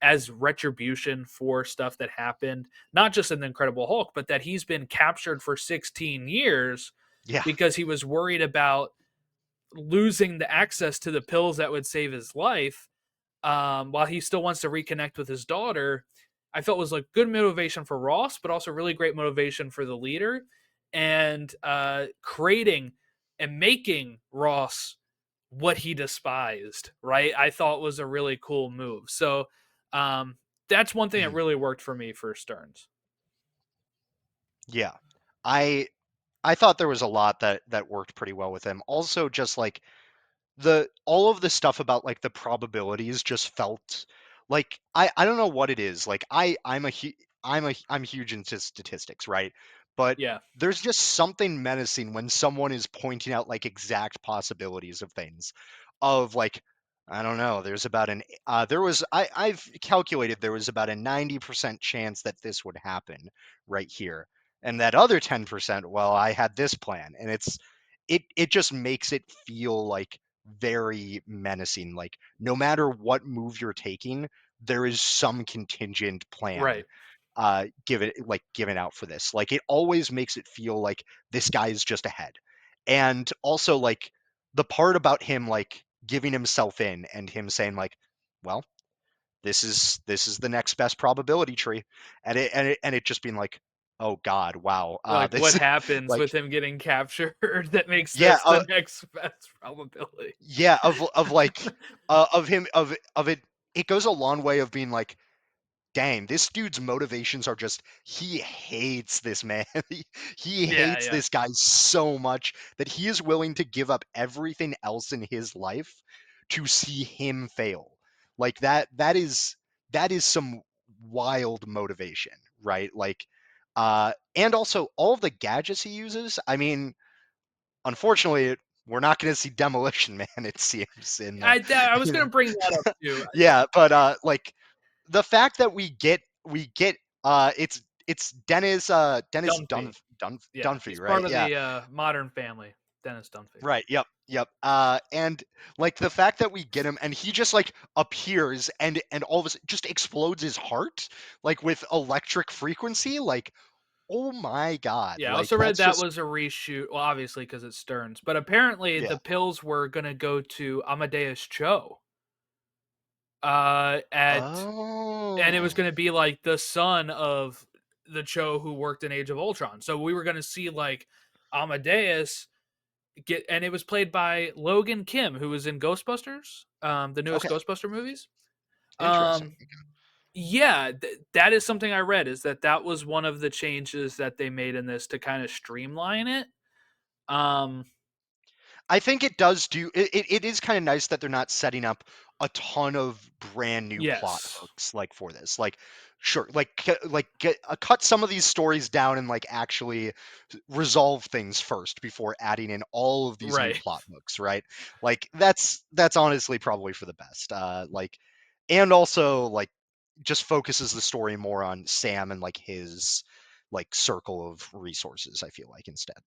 as retribution for stuff that happened, not just in the Incredible Hulk, but that he's been captured for 16 years yeah, because he was worried about losing the access to the pills that would save his life, while he still wants to reconnect with his daughter. I felt was like good motivation for Ross, but also really great motivation for the leader, and creating and making Ross what he despised. Right, I thought was a really cool move. So that's one thing that mhm, really worked for me for Stearns. yeah. I I thought there was a lot that worked pretty well with him. Also, just like the all of the stuff about like the probabilities just felt like, I don't know what it is. Like I'm huge into statistics, right? But Yeah, there's just something menacing when someone is pointing out like exact possibilities of things, of like, I don't know, there's about an there was I've calculated there was about a 90% chance that this would happen right here. And that other 10%, well, I had this plan, and it just makes it feel like very menacing. Like, no matter what move you're taking, there is some contingent plan, right, given out for this. Like, it always makes it feel like this guy is just ahead. And also, like, the part about him like giving himself in, and him saying like, well, this is the next best probability tree, and it just being like, oh god, wow, like what this happens like, with him getting captured that makes yeah, this the next best probability. yeah, of like, of him, of it. It goes a long way of being like, dang, this dude's motivations are just, he hates this man. He Yeah, hates yeah. this guy so much that he is willing to give up everything else in his life to see him fail. Like, that is some wild motivation, right? Like, and also all of the gadgets he uses. I mean, unfortunately, we're not going to see Demolition Man, it seems, in the, I was gonna bring that up too. yeah, but like, the fact that we get it's Dennis Dunphy. Yeah, Dunphy, he's part right? of Yeah. the Modern Family. Dennis Dunphy. Right. Yep. Yep. And like the fact that we get him, and he just like appears, and all of a sudden just explodes his heart like with electric frequency. Like, oh my god! Yeah, I Like, also read that's that just, was a reshoot. Well, obviously because it's Stearns, but apparently yeah. the pills were gonna go to Amadeus Cho. At And it was Oh. gonna be like the son of the Cho who worked in Age of Ultron. So we were gonna see like Amadeus get, and it was played by Logan Kim, who was in Ghostbusters, the newest Okay. Ghostbuster movies. Interesting. Um, yeah, that is something I read. Is that was one of the changes that they made in this to kind of streamline it. Um, I think it does do it is kind of nice that they're not setting up a ton of brand new plot yes, hooks like for this. Like, sure, like, cut some of these stories down, and like actually resolve things first before adding in all of these new right. plot hooks, right? Like, that's honestly probably for the best. Like, and also like just focuses the story more on Sam and like like circle of resources, I feel like instead.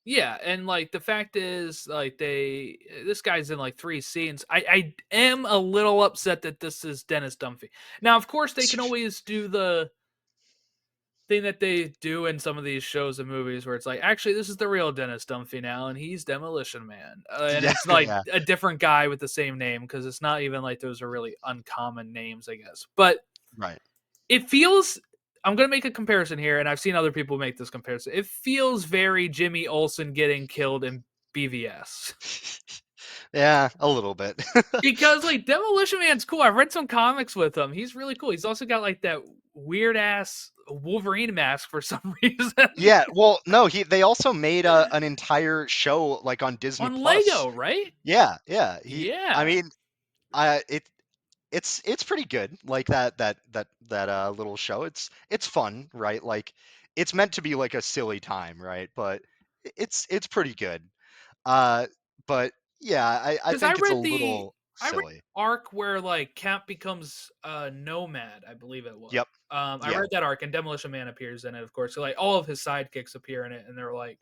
Yeah, and like the fact is, like this guy's in like 3 scenes. I am a little upset that this is Dennis Dunphy. Now, of course, they can always do the thing that they do in some of these shows and movies where it's like, actually, this is the real Dennis Dunphy now, and he's Demolition Man, and Yeah, it's like yeah, a different guy with the same name because it's not even like those are really uncommon names, I guess. But right. it feels. I'm gonna make a comparison here, and I've seen other people make this comparison. It feels very Jimmy Olsen getting killed in BVS. Yeah, a little bit. Because like Demolition Man's cool. I've read some comics with him. He's really cool. He's also got like that weird ass Wolverine mask for some reason Yeah, well, no, they also made an entire show like on Disney on Plus. Lego, right? Yeah, yeah. I Yeah. mean, I it's pretty good. Like that little show. It's fun, right? Like it's meant to be like a silly time, right? But it's pretty good. Uh, but yeah, I Because I think it's a read the little I read silly. the arc where like Cap becomes a nomad, I believe it was. Yep. I Yeah. read that arc and Demolition Man appears in it, of course. So like all of his sidekicks appear in it, and they're like,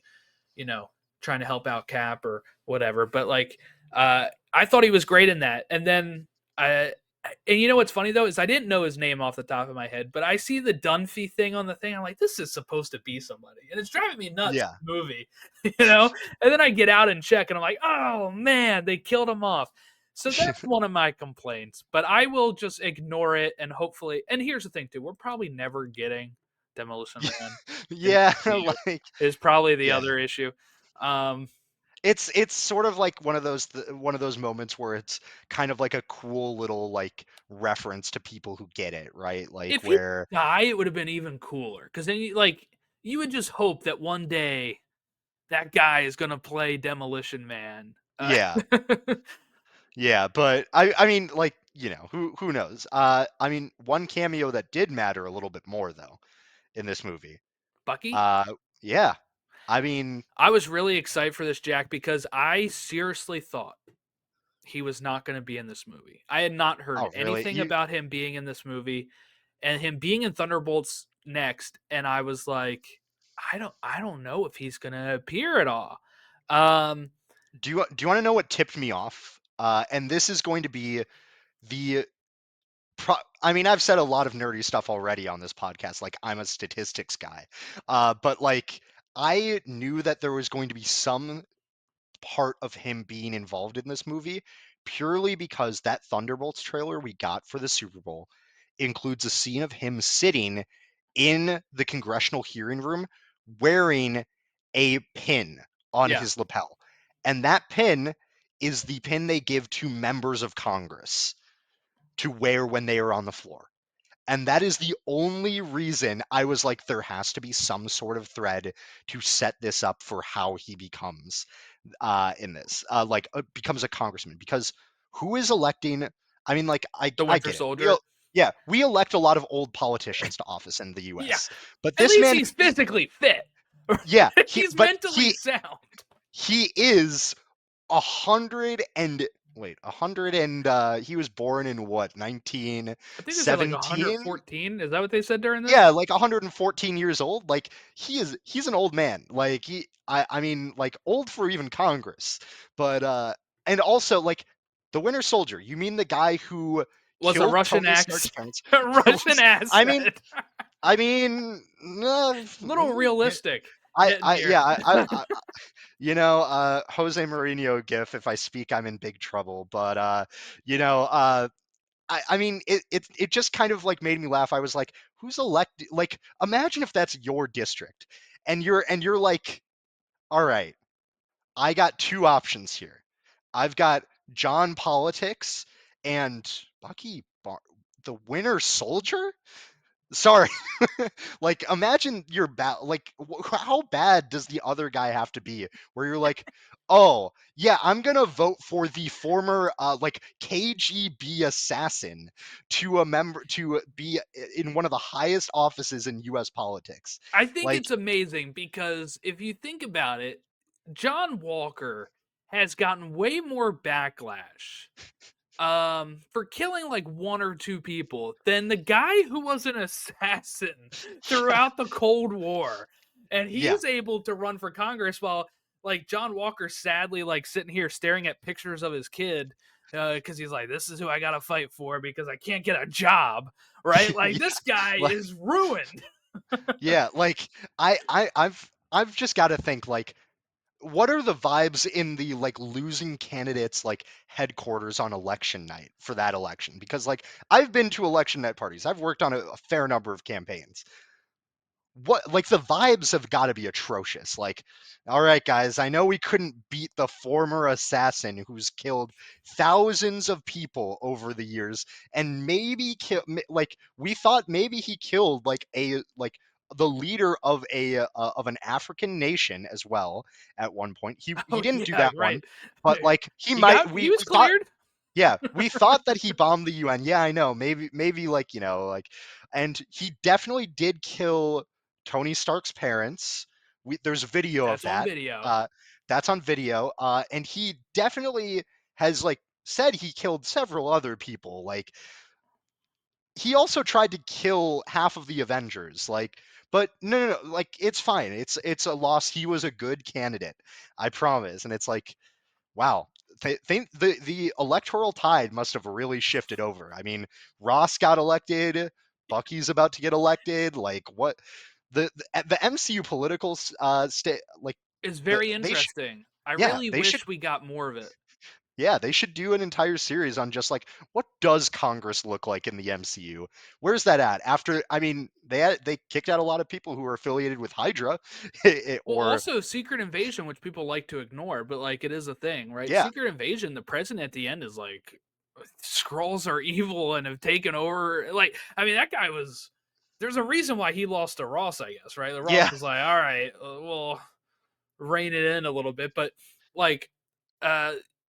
you know, trying to help out Cap or whatever. But like, I thought he was great in that. And then, I, and you know what's funny though is I didn't know his name off the top of my head, but I see the Dunphy thing on the thing. I'm like, this is supposed to be somebody, and it's driving me nuts. Yeah. The movie, you know. And then I get out and check, and I'm like, oh man, they killed him off. So that's one of my complaints, but I will just ignore it and hopefully. And here's the thing too: we're probably never getting Demolition Man in Yeah, the MCU like is probably the yeah. other issue. Um, It's sort of like one of those moments where it's kind of like a cool little like reference to people who get it, right? Like if he where die, it would have been even cooler because then you would just hope that one day that guy is gonna play Demolition Man. yeah, yeah, but I mean like, who knows? I mean one cameo that did matter a little bit more though in this movie. Bucky. Uh yeah. I mean, I was really excited for this Jack because I seriously thought he was not going to be in this movie. I had not heard oh really? anything about him being in this movie and him being in Thunderbolts next, and I was like, I don't know if he's going to appear at all. Um, Do you want to know what tipped me off? And this is going to be the I mean, I've said a lot of nerdy stuff already on this podcast. Like, I'm a statistics guy. But like, I knew that there was going to be some part of him being involved in this movie purely because that Thunderbolts trailer we got for the Super Bowl includes a scene of him sitting in the congressional hearing room wearing a pin on yeah, his lapel. And that pin is the pin they give to members of Congress to wear when they are on the floor. And that is the only reason I was like, there has to be some sort of thread to set this up for how he becomes in this, becomes a congressman. Because who is electing? I mean, like, the I Winter get it. Soldier. Yeah, we elect a lot of old politicians to office in the Yeah, U.S., but at this least man, he's physically fit. yeah, He's mentally sound. he is 100 and he was born in what, I think they said like 1917? 114. Is that what they said during this? Yeah, like 114 years old. Like he's an old man. Like I mean like old for even Congress. But and also like the Winter Soldier. You mean the guy who Was a killed Russian Tony Stark's parents? Russian I mean asset. I mean Little realistic getting I here. yeah, Jose Mourinho gif, if I speak I'm in big trouble, but you know, I mean, it just kind of like made me laugh. I was like, who's elected? Like, imagine if that's your district, and you're like, all right, I got two options here. I've got John Politics and the Winter Soldier. Sorry, like imagine you're bad. Like, how bad does the other guy have to be? Where you're like, oh yeah, I'm gonna vote for the former like KGB assassin to a member to be in one of the highest offices in U.S. politics. I think Like, it's amazing because if you think about it, John Walker has gotten way more backlash for killing like one or two people than the guy who was an assassin Yeah, throughout the Cold War. And yeah, he's able to run for Congress while like John Walker sadly like sitting here staring at pictures of his kid because he's like, this is who I gotta fight for because I can't get a job, right? Like yeah. this guy Like, is ruined. yeah, like I've just got to think like what are the vibes in the like losing candidates like headquarters on election night for that election? Because like I've been to election night parties. I've worked on a fair number of campaigns. What like the vibes have got to be atrocious. Like, all right, guys, I know we couldn't beat the former assassin who's killed thousands of people over the years, and maybe like we thought maybe he killed like a like the leader of an African nation as well at one point. He Oh didn't do yeah, that one, right. but like he He might. got he was We thought cleared. yeah, we thought that he bombed the UN. Yeah, I know. Maybe like, like and he definitely did kill Tony Stark's parents. There's video of That's on that. video. Uh that's on video. And he definitely has like said he killed several other people. Like he also tried to kill half of the Avengers. Like but no, like it's fine. It's a loss. He was a good candidate. I promise. And it's like wow. The electoral tide must have really shifted over. I mean, Ross got elected, Bucky's about to get elected. Like what the MCU political state like It's very they should interesting. I yeah, really they should wish we got more of it. yeah, they should do an entire series on just like what does Congress look like in the MCU? Where's that at? After I mean, they kicked out a lot of people who were affiliated with Hydra Well, or also Secret Invasion, which people like to ignore, but like it is a thing, right? yeah, Secret Invasion, the president at the end is like, Skrulls are evil and have taken over. Like, I mean, that guy was. There's a reason why he lost to Ross, I guess, right? The Ross yeah. was like, all right, we'll rein it in a little bit, but like,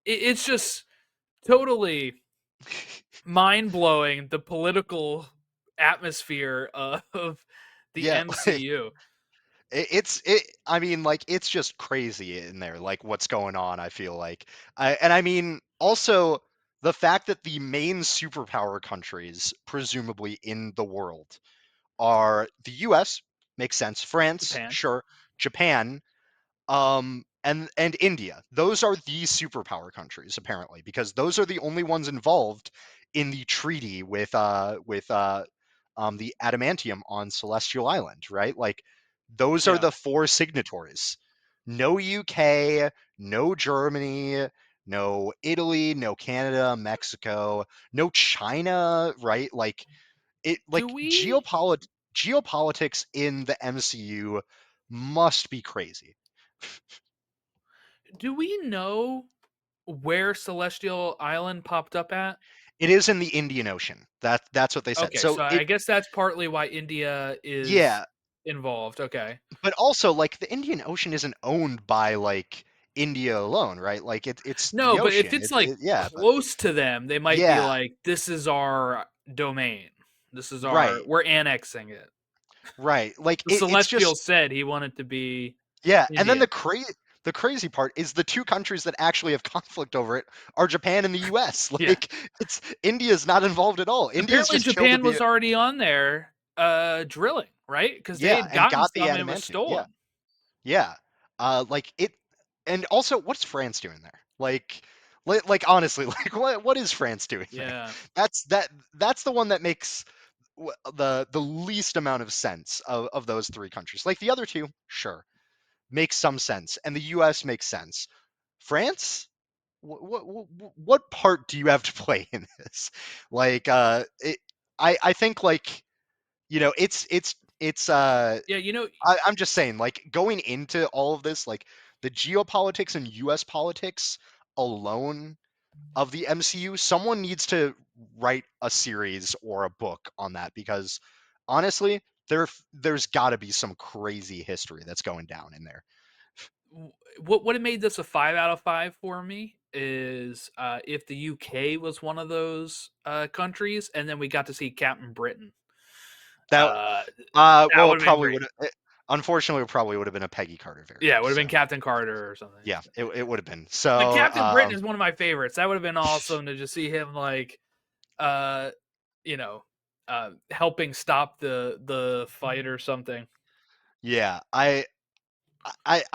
it's just totally mind blowing the political atmosphere of the Yeah, MCU. I mean like it's just crazy in there like what's going on I feel like I mean also the fact that the main superpower countries presumably in the world are the US makes sense, France Japan. sure, Japan, and India. Those are the superpower countries apparently because those are the only ones involved in the treaty with the adamantium on Celestial Island, right? Like those are Yeah. the four signatories. No UK, no Germany, no Italy, no Canada, Mexico, no China, right? Like it Do like we geopolitics in the MCU must be crazy. do we know where Celestial Island popped up at? It is in the Indian Ocean. That's what they said. Okay, So so it I guess that's partly why India is yeah, involved. Okay. but also like the Indian Ocean isn't owned by like India alone, right? Like it's No, the but if ocean. it's like Yeah, but close to them, they might be yeah, like, this is our domain. This is our right, we're annexing it. right. Like The it's Celestial just said he wanted to be yeah, and then India. the crazy part is the two countries that actually have conflict over it are Japan and the US. Yeah. Like it's India's not india is not involved. India's Apparently just chilled to Japan be was already on there drilling, right? Because they yeah, had and gotten got the some and it was adamantium. Yeah. stolen. Yeah. Like it and also what's France doing there? Like honestly, like what is France doing there? Yeah. That's the one that makes the least amount of sense of those three countries. Like the other two, sure, makes some sense and the US makes sense. France? What part do you have to play in this? Like I think like it's Yeah, I'm just saying, like, going into all of this, like, the geopolitics and US politics alone of the MCU, someone needs to write a series or a book on that because honestly, there's got to be some crazy history that's going down in there. what had made this a 5 out of 5 for me is if the UK was one of those countries, and then we got to see Captain Britain. That Uh, that well, would have been probably great. would unfortunately, it probably would have been a Peggy Carter Yeah, it variant. would have been So Captain Carter or something. yeah, it would have been. But So Captain Britain is one of my favorites. That would have been awesome to just see him like, uh, you know, helping stop the fight or something. yeah, I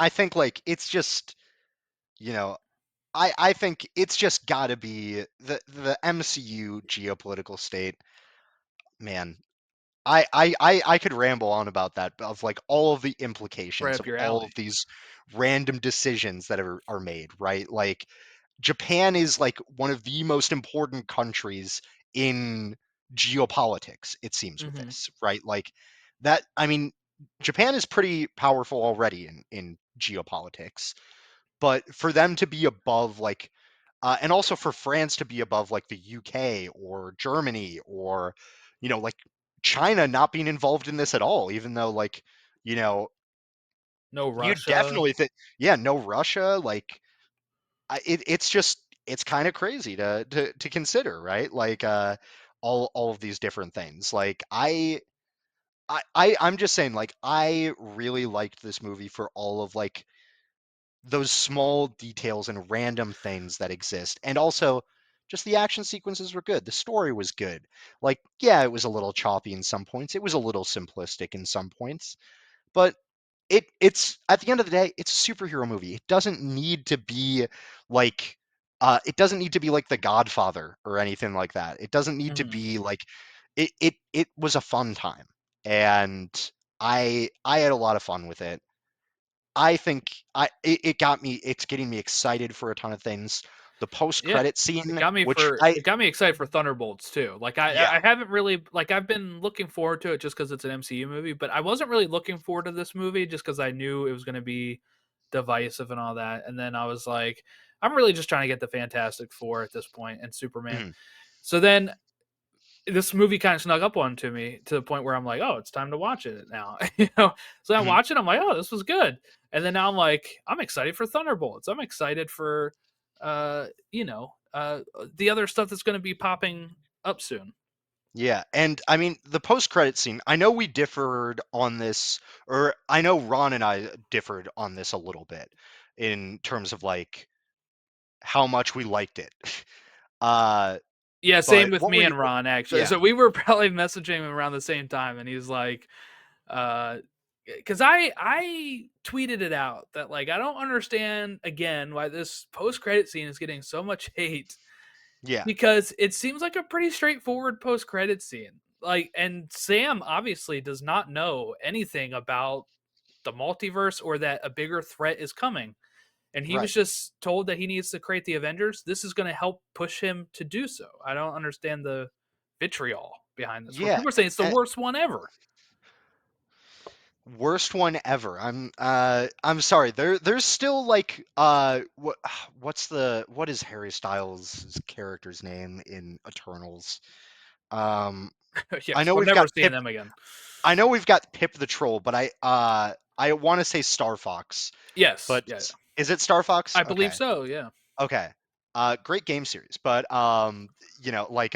think like it's just you know I think it's just got to be the MCU geopolitical state, man. I could ramble on about that of like all of the Right implications up of your all alley. of these random decisions that are made, right? Like Japan is like one of the most important countries in geopolitics, it seems, with Hmm. this, right? Like that, I mean, Japan is pretty powerful already in geopolitics, but for them to be above like and also for France to be above like the UK or Germany or like China not being involved in this at all, even though like you know No you Russia. definitely think yeah, no Russia, like it's just it's kind of crazy to consider, right? Like all of these different things. Like I'm just saying, like I really liked this movie for all of like those small details and random things that exist. And also, just the action sequences were good. The story was good. Like, yeah, it was a little choppy in some points. It was a little simplistic in some points. But it's at the end of the day, it's a superhero movie. It doesn't need to be like it doesn't need to be like The Godfather or anything like that. It doesn't need to Hmm. be like it was a fun time. And I had a lot of fun with it. I think it got me. It's getting me excited for a ton of things. The post Yeah. credit It scene, got me which for I it got me excited for Thunderbolts too. Like yeah, I haven't really like I've been looking forward to it just because it's an MCU movie, but I wasn't really looking forward to this movie just because I knew it was going to be divisive and all that. And then I was like, I'm really just trying to get the Fantastic Four at this point and Superman. mhm, So then this movie kind of snuck up onto me to the point where I'm like, oh, it's time to watch it now. So I mhm. watch it, I'm like, oh, this was good. And then now I'm like, I'm excited for Thunderbolts. I'm excited for the other stuff that's going to be popping up soon. Yeah, and I mean the post credit scene. I know we differed on this, or I know Ron and I differed on this a little bit in terms of like how much we liked it. Uh, Yeah, same but with what were me you? and Ron actually. Yeah, So we were probably messaging him around the same time, and he's like, uh, because I tweeted it out that like I don't understand again why this post credit scene is getting so much hate yeah, because it seems like a pretty straightforward post credit scene. Like, and Sam obviously does not know anything about the multiverse or that a bigger threat is coming. And he was right. just told that he needs to create the Avengers. This is going to help push him to do so. I don't understand the vitriol behind this. Where Yeah, people are saying it's the worst one ever. worst one ever. I'm sorry. There's still like what is Harry Styles' character's name in Eternals? Um I Yes, know we're we've never got seeing Pip them again. I know we've got Pip the Troll, but I want to say Star Fox, Yes, but yeah, is it Star Fox? I believe Okay. so. Yeah, Okay. Great game series, but like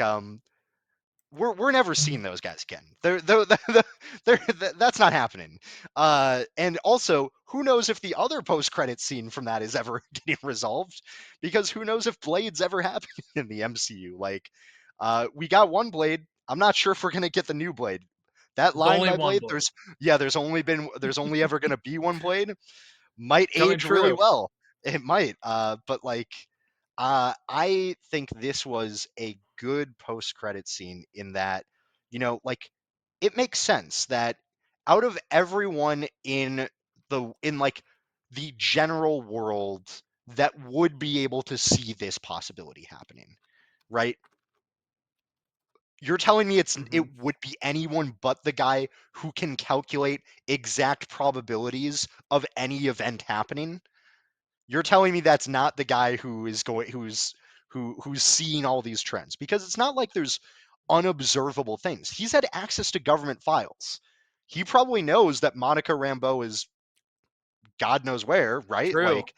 we're never seeing those guys again. That's not happening. And also, who knows if the other post credit scene from that is ever getting resolved? Because who knows if Blades ever happened in the MCU? Like, we got one Blade. I'm not sure if we're gonna get the new Blade. That there's line only by one Blade, blade. there's only ever gonna be one Blade might Coming age really true. well. It might. But like, I think this was a good post-credit scene in that, like, it makes sense that out of everyone in like the general world that would be able to see this possibility happening, right? You're telling me Hmm. it would be anyone but the guy who can calculate exact probabilities of any event happening? You're telling me that's not the guy who's seeing all these trends, because it's not like there's unobservable things. He's had access to government files. He probably knows that Monica Rambeau is God knows where, right? True. Like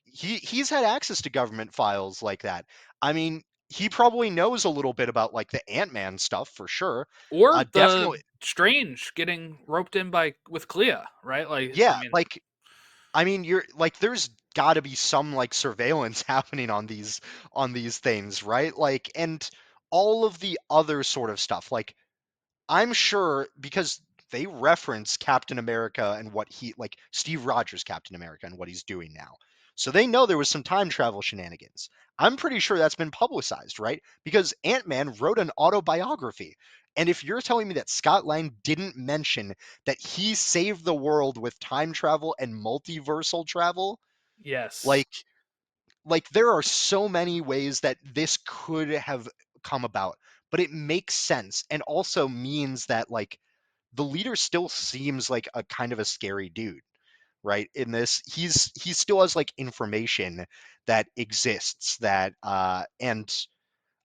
he's had access to government files like that. I mean, he probably knows a little bit about like the Ant-Man stuff for sure. Or the Definitely. Strange getting roped in by with Clea, right? Like, I Yeah, mean, like I mean, you're like, there's got to be some like surveillance happening on these things, right? Like, and all of the other sort of stuff. Like, I'm sure because they reference Captain America and what he like Steve Rogers Captain America and what he's doing now. So they know there was some time travel shenanigans. I'm pretty sure that's been publicized, right? Because Ant-Man wrote an autobiography. And if you're telling me that Scott Lang didn't mention that he saved the world with time travel and multiversal travel, yes, like there are so many ways that this could have come about, but it makes sense and also means that like the leader still seems like a kind of a scary dude, right? In this, he still has like information that exists that and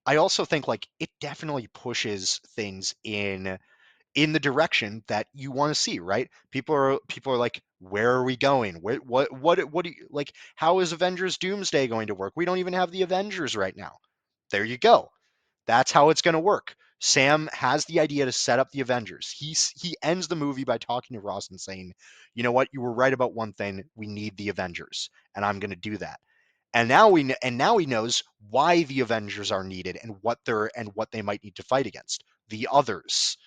I also think like it definitely pushes things in the direction that you want to see, right? People are like, where are we going? What do you like? How is Avengers Doomsday going to work? We don't even have the Avengers right now. There you go. That's how it's going to work. Sam has the idea to set up the Avengers. He ends the movie by talking to Ross and saying, "You know what? You were right about one thing. We need the Avengers, and I'm going to do that." And now he knows why the Avengers are needed and what they might need to fight against the others.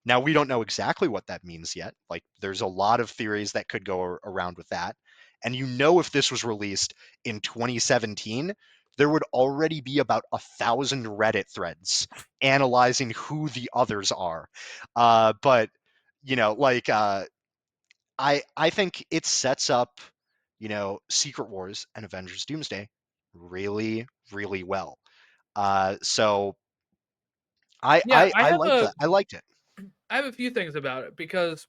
Now we don't know exactly what that means yet. Like there's a lot of theories that could go around with that. And if this was released in 2017, there would already be about 1,000 Reddit threads analyzing who the others are. But like I think it sets up Secret Wars and Avengers Doomsday really really well. So yeah. I liked that. I liked it. I have a few things about it because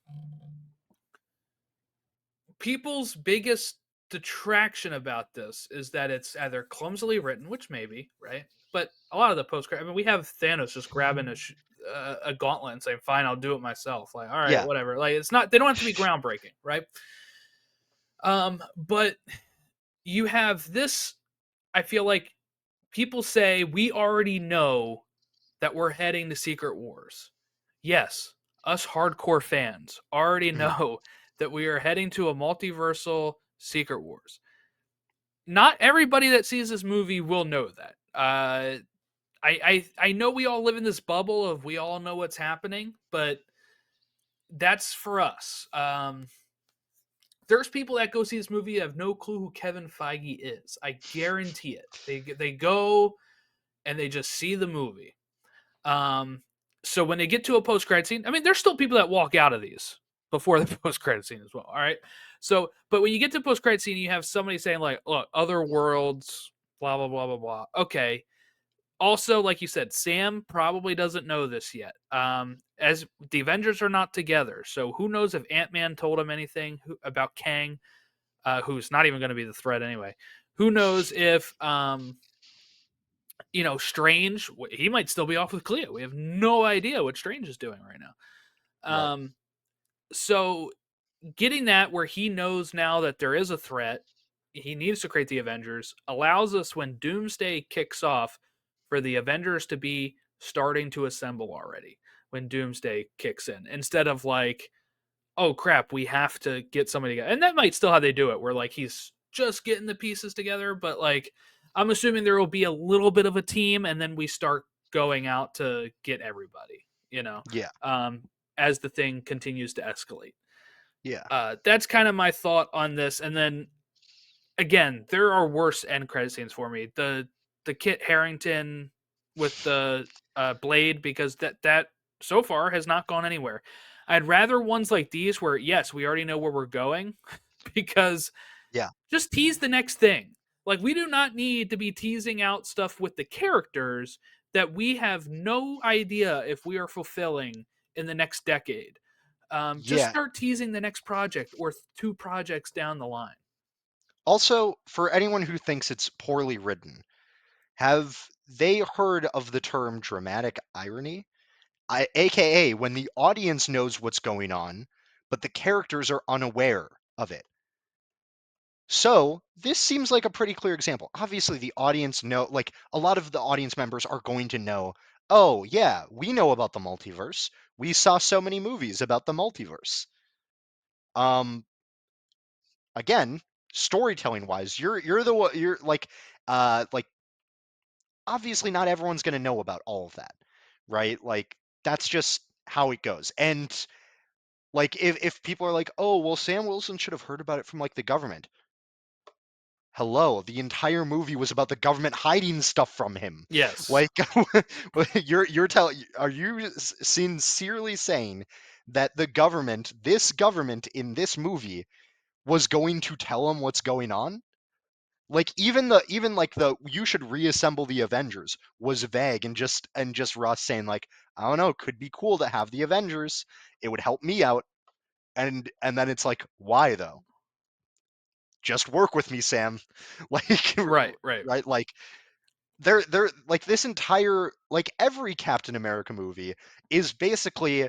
people's biggest detraction about this is that it's either clumsily written, which maybe right, but a lot of the post I mean, we have Thanos just grabbing a gauntlet and saying, "Fine, I'll do it myself." Like, all right, Yeah. whatever. Like, it's not they don't have to be groundbreaking, right? But you have this. I feel like people say we already know that we're heading to Secret Wars. Yes, us hardcore fans already Mhm. know that we are heading to a multiversal Secret Wars. Not everybody that sees this movie will know that. I know we all live in this bubble of we all know what's happening, but that's for us. There's people that go see this movie have no clue who Kevin Feige is. I guarantee it. They go and they just see the movie. Um, so when they get to a post credit scene, I mean, there's still people that walk out of these before the post credit scene as well. All right. So, but when you get to post credit scene, you have somebody saying like, "Look, other worlds, blah blah blah blah blah." Okay. Also, like you said, Sam probably doesn't know this yet. As the Avengers are not together, so who knows if Ant Man told him anything about Kang, who's not even going to be the threat anyway. Who knows if Strange, he might still be off with Cleo. We have no idea what Strange is doing right now. Right. So getting that where he knows now that there is a threat, he needs to create the Avengers, allows us when Doomsday kicks off for the Avengers to be starting to assemble already when Doomsday kicks in, instead of like, oh crap, we have to get somebody together. And that might still how they do it, where like he's just getting the pieces together, but like I'm assuming there will be a little bit of a team, and then we start going out to get everybody, you know, Yeah. um, as the thing continues to escalate. Yeah. That's kind of my thought on this. And then again, there are worse end credit scenes for me. The Kit Harrington with the blade, because that so far has not gone anywhere. I'd rather ones like these where yes, we already know where we're going, because Yeah. just tease the next thing. Like we do not need to be teasing out stuff with the characters that we have no idea if we are fulfilling in the next decade. Just Yeah. start teasing the next project or two projects down the line. Also, for anyone who thinks it's poorly written, have they heard of the term dramatic irony? AKA when the audience knows what's going on, but the characters are unaware of it. So, this seems like a pretty clear example. Obviously, the audience know, like a lot of the audience members are going to know Oh, yeah, we know about the multiverse. We saw so many movies about the multiverse. Um, Again, storytelling wise, you're the one you're like obviously not everyone's going to know about all of that, right? Like that's just how it goes. And like if people are like, "Oh, well Sam Wilson should have heard about it from like the government." Hello, the entire movie was about the government hiding stuff from him. Yes. Like you're telling are you sincerely saying that the government, this government in this movie was going to tell him what's going on? Like even like the you should reassemble the Avengers was vague and just Russ saying like, I don't know, could be cool to have the Avengers. It would help me out. And then it's like, why though? Just work with me, Sam. Like Right, right. right, like they're like this entire like every Captain America movie is basically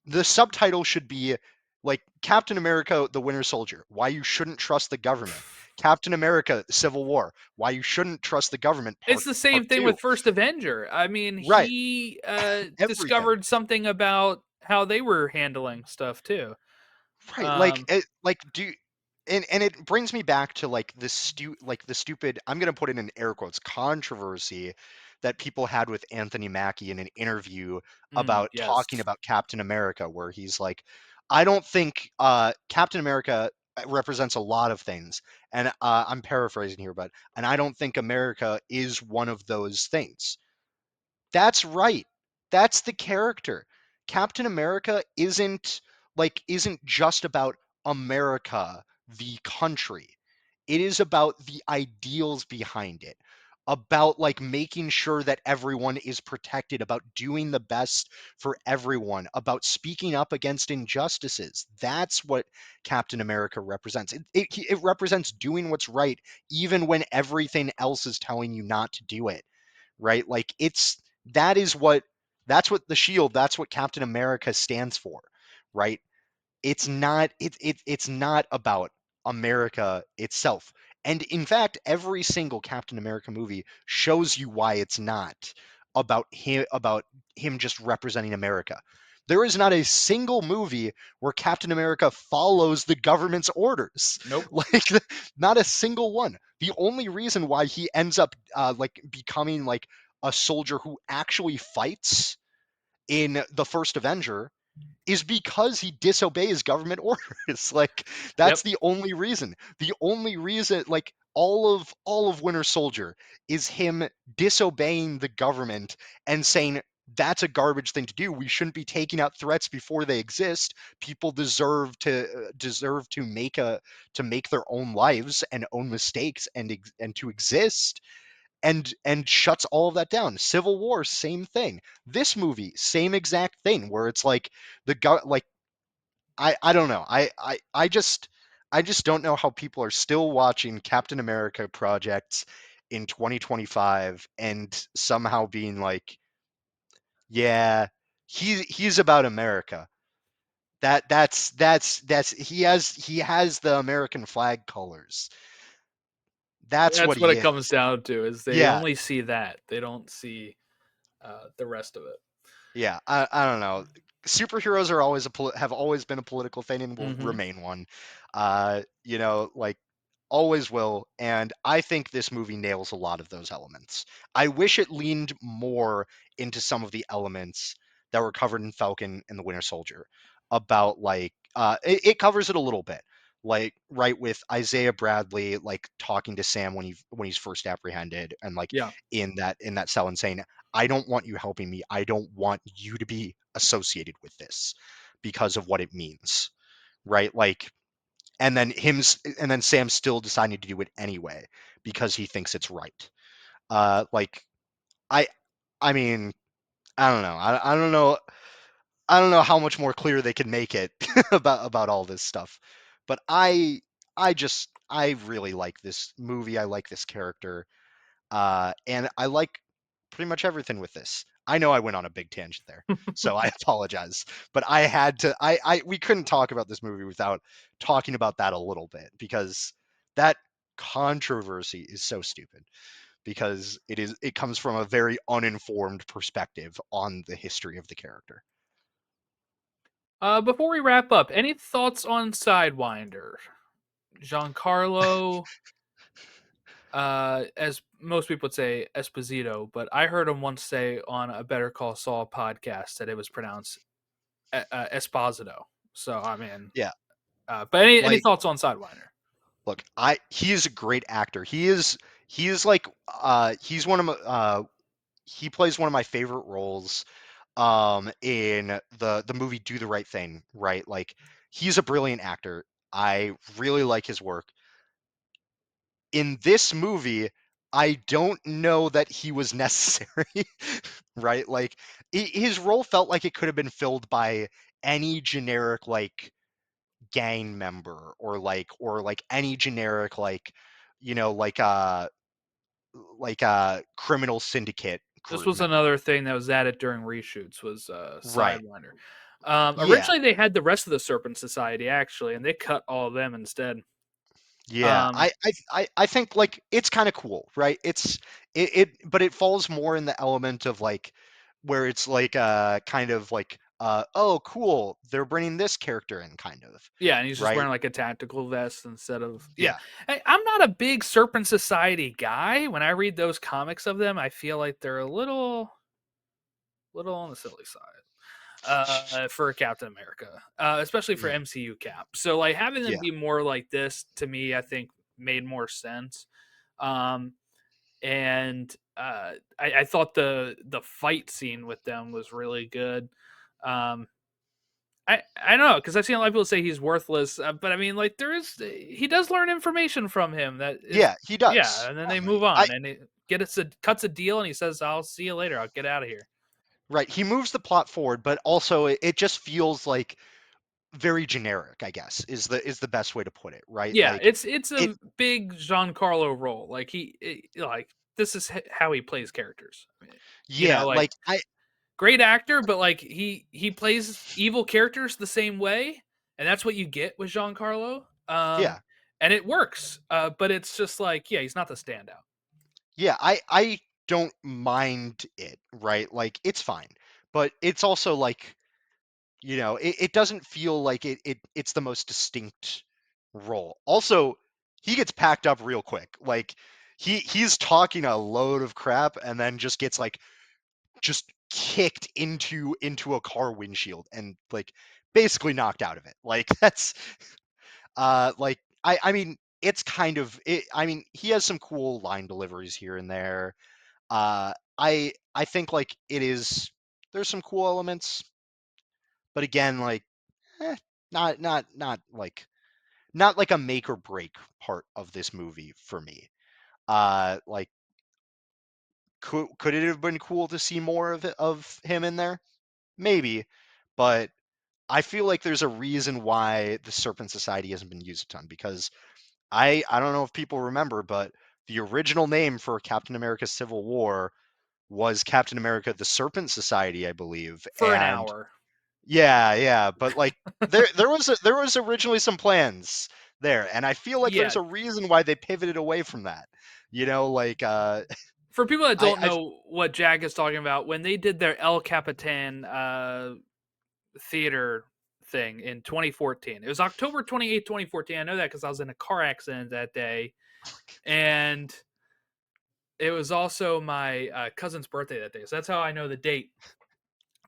the subtitle should be like Captain America the Winter Soldier, why you shouldn't trust the government. Captain America Civil War, why you shouldn't trust the government It's part the same part thing 2. with First Avenger. I mean, Right, he everything. discovered something about how they were handling stuff too. Right, like Um, it like do and it brings me back to like the stupid, I'm going to put it in air quotes, controversy that people had with Anthony Mackie in an interview about talking yes. about Captain America, where he's like, I don't think Captain America represents a lot of things, and I'm paraphrasing here, but and I don't think America is one of those things. That's right. That's the character. Captain America isn't just about America, the country. It is about the ideals behind it. About like making sure that everyone is protected, about doing the best for everyone, about speaking up against injustices. That's what Captain America represents. It represents doing what's right, even when everything else is telling you not to do it, right? Like that is what that's what the shield, that's what Captain America stands for, right? It's not about America itself. And in fact, every single Captain America movie shows you why it's not about him just representing America. There is not a single movie where Captain America follows the government's orders. Nope. Like not a single one. The only reason why he ends up like becoming like a soldier who actually fights in the first Avenger is because he disobeys government orders. Like that's Yep. the only reason. The only reason, like all of Winter Soldier is him disobeying the government and saying that's a garbage thing to do. We shouldn't be taking out threats before they exist. People deserve to make their own lives and own mistakes and to exist, and shuts all of that down. Civil War, same thing. This movie, same exact thing, where it's like like I don't know. I just don't know how people are still watching Captain America projects in 2025 and somehow being like, yeah, he's about America. That's he has the American flag colors. That's what That's what he it comes is. down to is they Yeah, only see that. They don't see the rest of it. yeah, I don't know. Superheroes are always have always been a political thing and will Hmm. remain one. Like always will. And I think this movie nails a lot of those elements. I wish it leaned more into some of the elements that were covered in Falcon and the Winter Soldier. About like it covers it a little bit. Like right with Isaiah Bradley like talking to Sam when he's first apprehended and like Yeah. in that cell and saying, I don't want you helping me. I don't want you to be associated with this because of what it means. Right? Like and then Sam still deciding to do it anyway because he thinks it's right. Like I I mean, I don't know. I don't know how much more clear they can make it about all this stuff. But I really like this movie. I like this character. And I like pretty much everything with this. I know I went on a big tangent there, so I apologize. But I had to. We couldn't talk about this movie without talking about that a little bit because that controversy is so stupid. because it comes from a very uninformed perspective on the history of the character. Before we wrap up, any thoughts on Sidewinder? Giancarlo, as most people would say, Esposito, but I heard him once say on a Better Call Saul podcast that it was pronounced Esposito. So I mean, Yeah, but any like thoughts on Sidewinder? look, I he is a great actor. He is like he's one of my he plays one of my favorite roles in the movie Do the Right Thing, right? Like he's a brilliant actor. I really like his work. In this movie, I don't know that he was necessary, right? Like his role felt like it could have been filled by any generic like gang member or like any generic like criminal syndicate This group was member. another thing that was added during reshoots was Right. Sidewinder. Yeah. Originally, they had the rest of the Serpent Society actually, and they cut all of them instead. Yeah, Um, I think like it's kind of cool, right? But it falls more in the element of like where it's like kind of like oh cool, they're bringing this character in kind of, yeah, and he's just right? wearing like a tactical vest instead of yeah. Yeah. I'm not a big Serpent Society guy. When I read those comics of them, I feel like they're a little on the silly side for Captain America, especially for Mm, MCU Cap. So like having them yeah. be more like this to me, I think made more sense. Um, and I thought the fight scene with them was really good. Um, I don't know because I've seen a lot of people say he's worthless, but I mean like he does learn information from him that is Yeah, he yeah, does. and then they move Definitely. I on and it cuts a deal and he says I'll see you later. I'll get out of here. Right, he moves the plot forward, but also it just feels like very generic, I guess, is the best way to put it, right? Yeah, Like it's it a big Giancarlo role. Like like this is how he plays characters. yeah, Like like I great actor, but like he plays evil characters the same way, and that's what you get with Giancarlo. yeah. And it works. But it's just like yeah, he's not the standout. Yeah, I don't mind it, right? Like it's fine. But it's also like, it doesn't feel like it's the most distinct role. Also, he gets packed up real quick. Like he's talking a load of crap and then just gets like just kicked into a car windshield and like basically knocked out of it. Like that's like I mean it's kind of it, I mean he has some cool line deliveries here and there. I think like there's some cool elements, but again, like eh, not like a make or break part of this movie for me. Like could it have been cool to see more of him in there? Maybe, but I feel like there's a reason why the Serpent Society hasn't been used a ton because I don't know if people remember, but the original name for Captain America Civil War was Captain America the Serpent Society, I believe. For an And hour. yeah, but like there was originally some plans there, and I feel like Yeah. there's a reason why they pivoted away from that. Like For people that don't I've know what Jack is talking about, when they did their El Capitan theater thing in 2014, it was October 28th, 2014. I know that because I was in a car accident that day. And it was also my cousin's birthday that day. So that's how I know the date.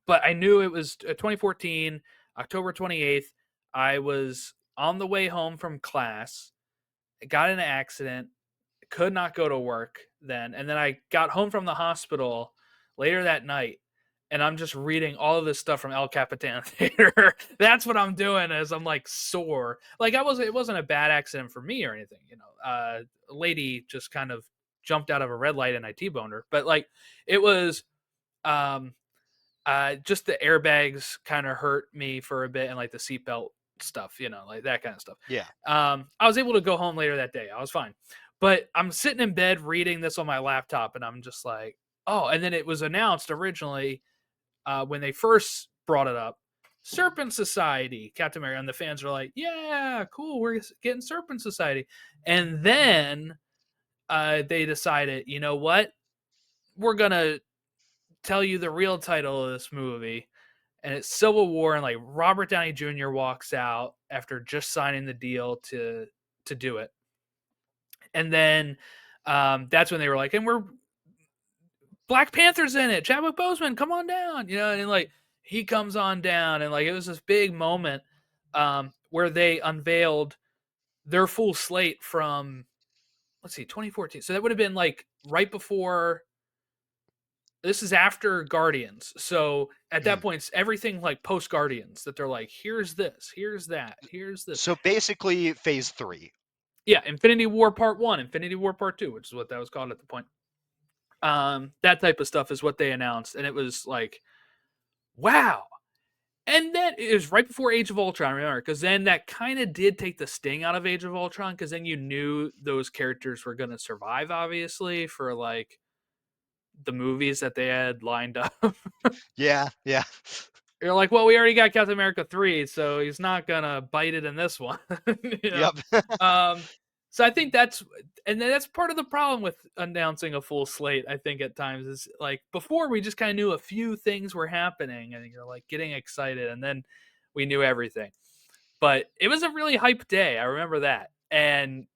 But I knew it was 2014, October 28th. I was on the way home from class, got in an accident, could not go to work then. And then I got home from the hospital later that night. And I'm just reading all of this stuff from El Capitan Theater. That's what I'm doing as I'm like sore. Like it wasn't a bad accident for me or anything, a lady just kind of jumped out of a red light and I T-boned her. But like it was um just the airbags kind of hurt me for a bit and like the seatbelt stuff, like that kind of stuff. yeah, I was able to go home later that day. I was fine. But I'm sitting in bed reading this on my laptop and I'm just like, oh, and then it was announced originally when they first brought it up. Serpent Society, Captain America, and the fans were like, "Yeah, cool, we're getting Serpent Society." And then they decided, you know what, we're gonna tell you the real title of this movie, and it's Civil War, and like Robert Downey Jr. walks out after just signing the deal to do it, and then that's when they were like, and we're Black Panther's in it, Chadwick Boseman, come on down, and like he comes on down, and like it was this big moment where they unveiled their full slate from, let's see, 2014. So that would have been like right before. This is after Guardians. So at that Mm. point, it's everything like post Guardians that they're like, here's this, here's that, here's this. So basically, phase three. Yeah, Infinity War Part 1, Infinity War Part 2, which is what that was called at the point. That type of stuff is what they announced. And it was like, wow. And then it was right before Age of Ultron, remember? Because then that kind of did take the sting out of Age of Ultron, because then you knew those characters were going to survive, obviously, for like the movies that they had lined up. Yeah, yeah, You're like, well, we already got Captain America 3, so he's not gonna bite it in this one. you know. yep, Um, so I think that's part of the problem with announcing a full slate. I think at times is like before we just kind of knew a few things were happening, and you're like getting excited, and then we knew everything. But it was a really hype day. I remember that, and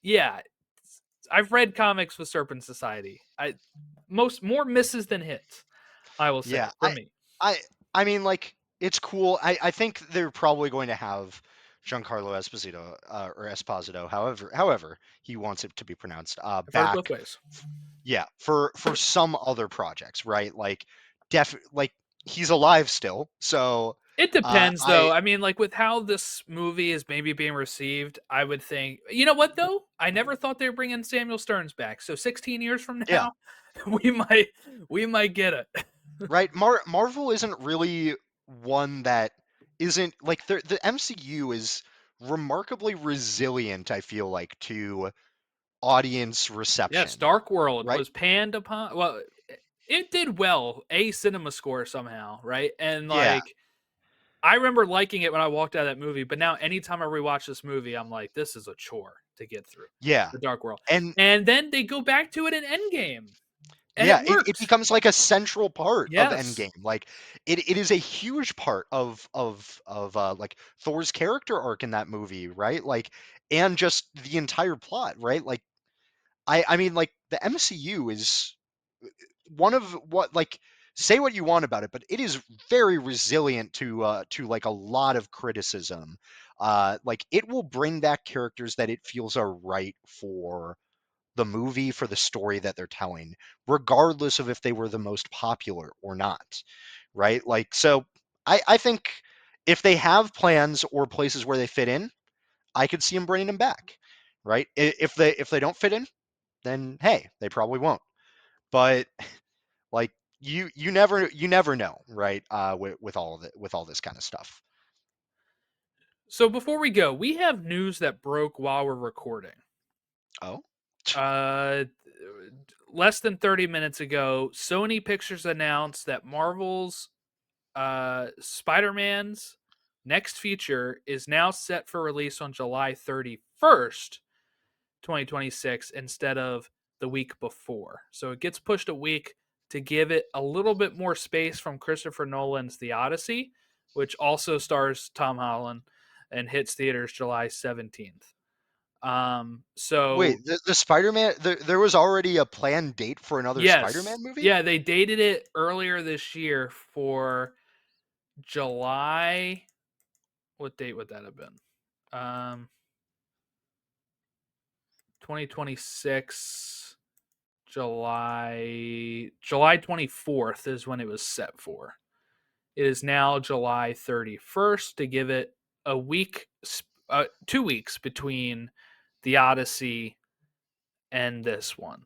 yeah, I've read comics with Serpent Society. More misses than hits. I will say yeah. for me. I, I mean, like, it's cool. I think they're probably going to have Giancarlo Esposito, or Esposito, however he wants it to be pronounced, I've heard both back. ways. Yeah, for some other projects, right? Like he's alive still, so It depends, though. I I mean, like with how this movie is maybe being received, I would think. You know what though? I never thought they were bringing Samuel Stearns back. So 16 years from yeah, now, we might we might get it. right. Marvel isn't really one that isn't like the MCU is remarkably resilient. I feel like to audience Yes, reception, Dark World right? was panned upon. Well, it did well, a cinema score somehow, right? And Yeah, like I remember liking it when I walked out of that movie, but now anytime I rewatch this movie, I'm like, this is a chore to get through. yeah, The Dark World. and And then they go back to it in Endgame, and it yeah, it works. becomes like a central part of Yes. Endgame. Like it is a huge part of like Thor's character arc in that movie, right? Like and just the entire plot, right? Like I mean like the MCU is one of what like say what you want about it, but it is very resilient to like a lot of criticism. Like it will bring back characters that it feels are right for the movie, for the story that they're telling, regardless of if they were the most popular or not, right? Like, so I think if they have plans or places where they fit in, I could see them bringing them back, right? If they don't fit in, then hey, they probably won't. But like you never know, right? With all of it, with all this kind of stuff. So before we go, we have news that broke while we're recording. Oh, Uh, less than 30 minutes ago, Sony Pictures announced that Marvel's Spider-Man's next feature is now set for release on July 31st, 2026 instead of the week before. So it gets pushed a week to give it a little bit more space from Christopher Nolan's The Odyssey, which also stars Tom Holland and hits theaters July 17th. wait, So the Spider-Man, there was already a planned date for another Spider-Man yes, movie. yeah, they dated it earlier this year for July. What date would that have been? 2026 July 24th is when it was set for. It is now July 31st to give it a week, 2 weeks between the Odyssey and this one.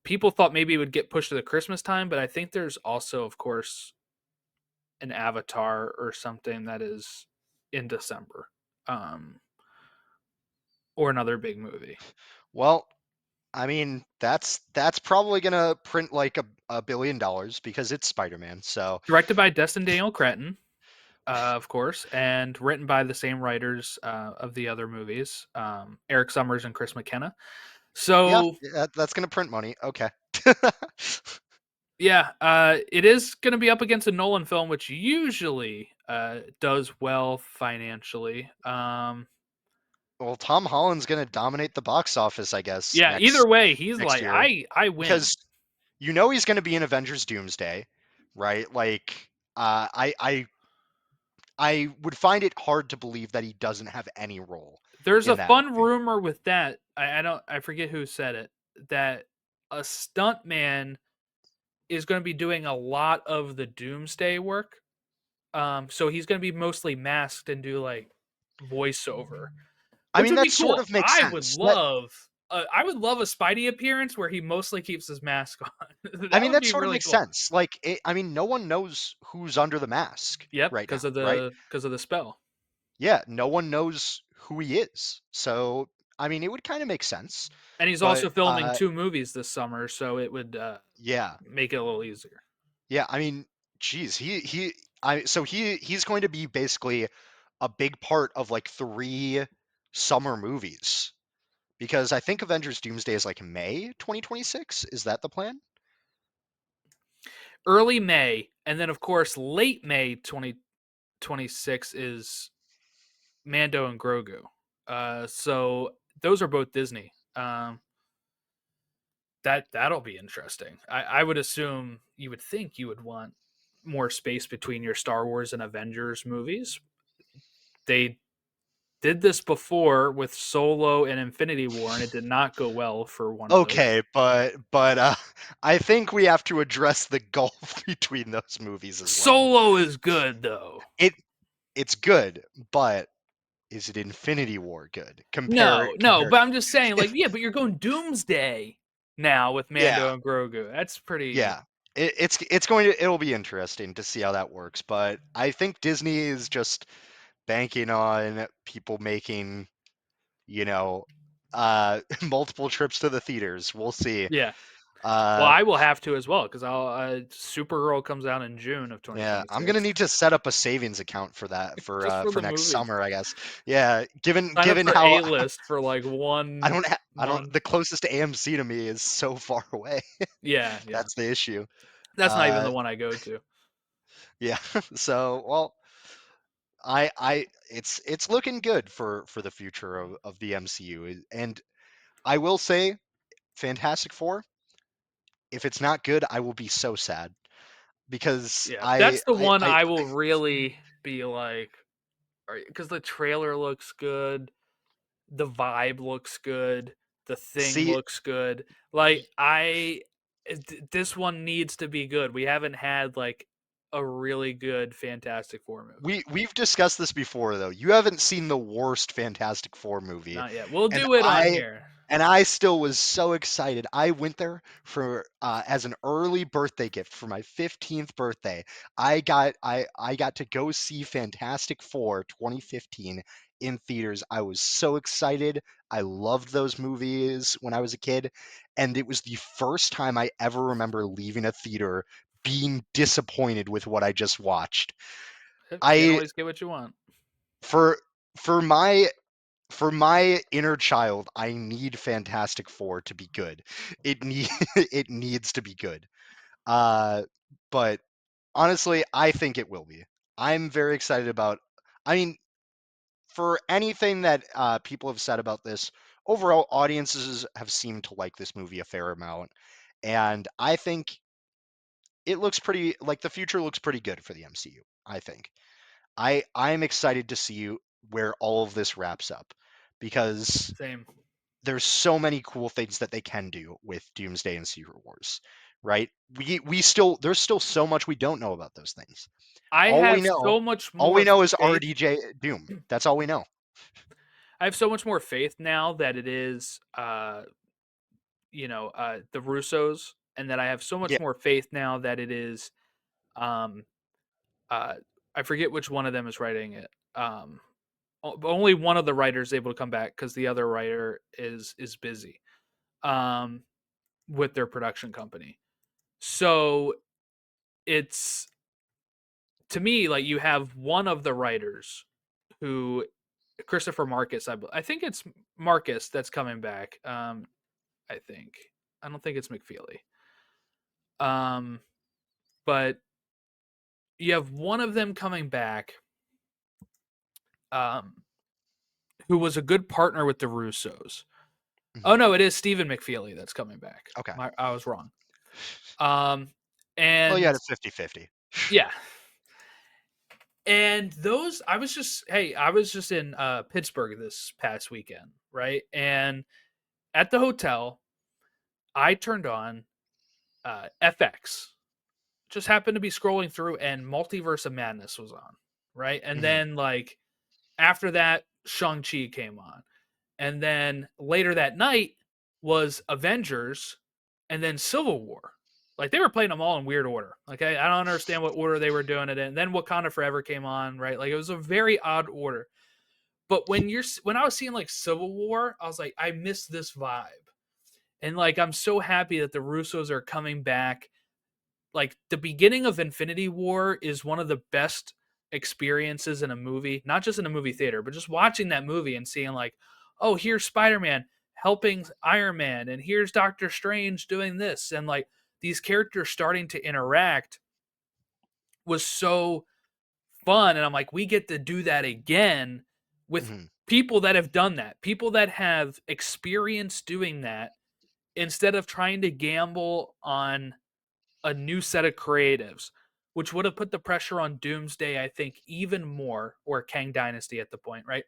People thought maybe it would get pushed to the Christmas time, but I think there's also, of course, an Avatar or something that is in December, um, or another big movie. Well, I mean, that's probably gonna print like a billion dollars because it's Spider-Man. So Directed by Destin Daniel Cretton, of course, and written by the same writers of the other movies, Eric Summers and Chris McKenna. Yeah, So that's gonna print money. Okay. yeah, it is going to be up against a Nolan film, which usually does well financially. Well, Tom Holland's gonna dominate the box office, I guess, Yeah, either next way, he's next like, year I win. because you know he's gonna be in Avengers Doomsday, right? Like, I would find it hard to believe that he doesn't have any role There's a in that fun movie. rumor with that. I don't I forget who said it, that a stunt man is going to be doing a lot of the Doomsday work. So he's going to be mostly masked and do like voiceover, I which mean, would that be sort cool. of makes sense. That I would love a Spidey appearance where he mostly keeps his mask on. I That mean, would that be sort of really makes cool. sense. Like, I mean, no one knows who's under the mask Yep, right now, right? because of the spell. Yeah, no one knows who he is. So, I mean, it would kind of make sense. And he's But also filming 2 movies this summer, so it would yeah, make it a little easier. yeah. I mean, geez, he's going to be basically a big part of like three summer movies because I think Avengers Doomsday is like May 2026. Is that the plan? Early May, and then of course late May 2026 is Mando and Grogu. So those are both Disney. That'll be interesting. I would assume you would think you would want more space between your Star Wars and Avengers movies. They did this before with Solo and Infinity War, and it did not go well for one of those. Okay, but I think we have to address the gulf between those movies as well. Solo is good though. It it's good, but is it Infinity War good? No, Compare. but I'm just saying, like, yeah, but you're going Doomsday now with Yeah, Mando and Grogu. That's pretty. yeah. It's going to it'll be interesting to see how that works, but I think Disney is just banking on people making, you know, multiple trips to the theaters. We'll see. Yeah. Well, Uh, I will have to as well because I'll. Supergirl comes out in June of yeah, I'm gonna 2026. need to set up a savings account for that Just for for the next movies. summer, I guess. Yeah, Sign up given for how A List for like one I don't month. the closest AMC to me is so far away. Yeah, yeah. That's the issue. That's not even Uh, the one I go to. yeah. So, well, it's looking good for the future of the MCU. And I will say, Fantastic Four, if it's not good, I will be so sad because Yeah, that's the one I I will really be like, because the trailer looks good, the vibe looks good, the thing see. looks good. Like this one needs to be good. We haven't had like a really good Fantastic Four movie. We've discussed this before though. You haven't seen the worst Fantastic Four movie, Not yet. We'll and do it on I here. I still was so excited. I went there for as an early birthday gift for my 15th birthday. I got to go see Fantastic Four 2015 in theaters. I was so excited. I loved those movies when I was a kid, and it was the first time I ever remember leaving a theater being disappointed with what I just watched. Can't I always get what you want. for for my for my inner child, I need Fantastic Four to be good. It need it needs to be good. Uh, but honestly, I think it will be. I'm very excited about. I mean, for anything that people have said about this, overall audiences have seemed to like this movie a fair amount, and I think it looks pretty like the future looks pretty good for the MCU. I think. I'm excited to see where all of this wraps up because Same. there's so many cool things that they can do with Doomsday and Secret Wars, right? We still there's still so much we don't know about those things. I All we have know, so much all we more know is faith. RDJ Doom. That's all we know. I have so much more faith now that it is the Russos, and that I have so Yeah, much more faith now that it is um uh I forget which one of them is writing it. Only one of the writers is able to come back because the other writer is busy um with their production company. So it's, to me, like, you have one of the writers who, Christopher Marcus, I think it's Marcus that's coming back. I think. I don't think it's McFeely. Um, but you have one of them coming back, um, who was a good partner with the Russos. Mhm. Oh no, it is Stephen McFeely that's coming back. Okay. I was wrong. Um, Well, yeah, and it's 50-50. yeah, and those I was just in Pittsburgh this past weekend, right? And at the hotel, I turned on FX. Just happened to be scrolling through, and Multiverse of Madness was on, right? And Mhm. then like after that, Shang Chi came on, and then later that night was Avengers, and then Civil War. Like they were playing them all in weird order. Like I don't understand what order they were doing it in. Then Wakanda Forever came on, right? Like it was a very odd order. But when I was seeing like Civil War, I was like, I miss this vibe, and like I'm so happy that the Russos are coming back. Like the beginning of Infinity War is one of the best experiences in a movie, not just in a movie theater, but just watching that movie and seeing like, oh, here's Spider-Man helping Iron Man, and here's Doctor Strange doing this, and like these characters starting to interact was so fun. And I'm like, we get to do that again with Mhm. people that have done that, people that have experience doing that, instead of trying to gamble on a new set of creatives, which would have put the pressure on Doomsday, I think, even more, or Kang Dynasty at the point, right?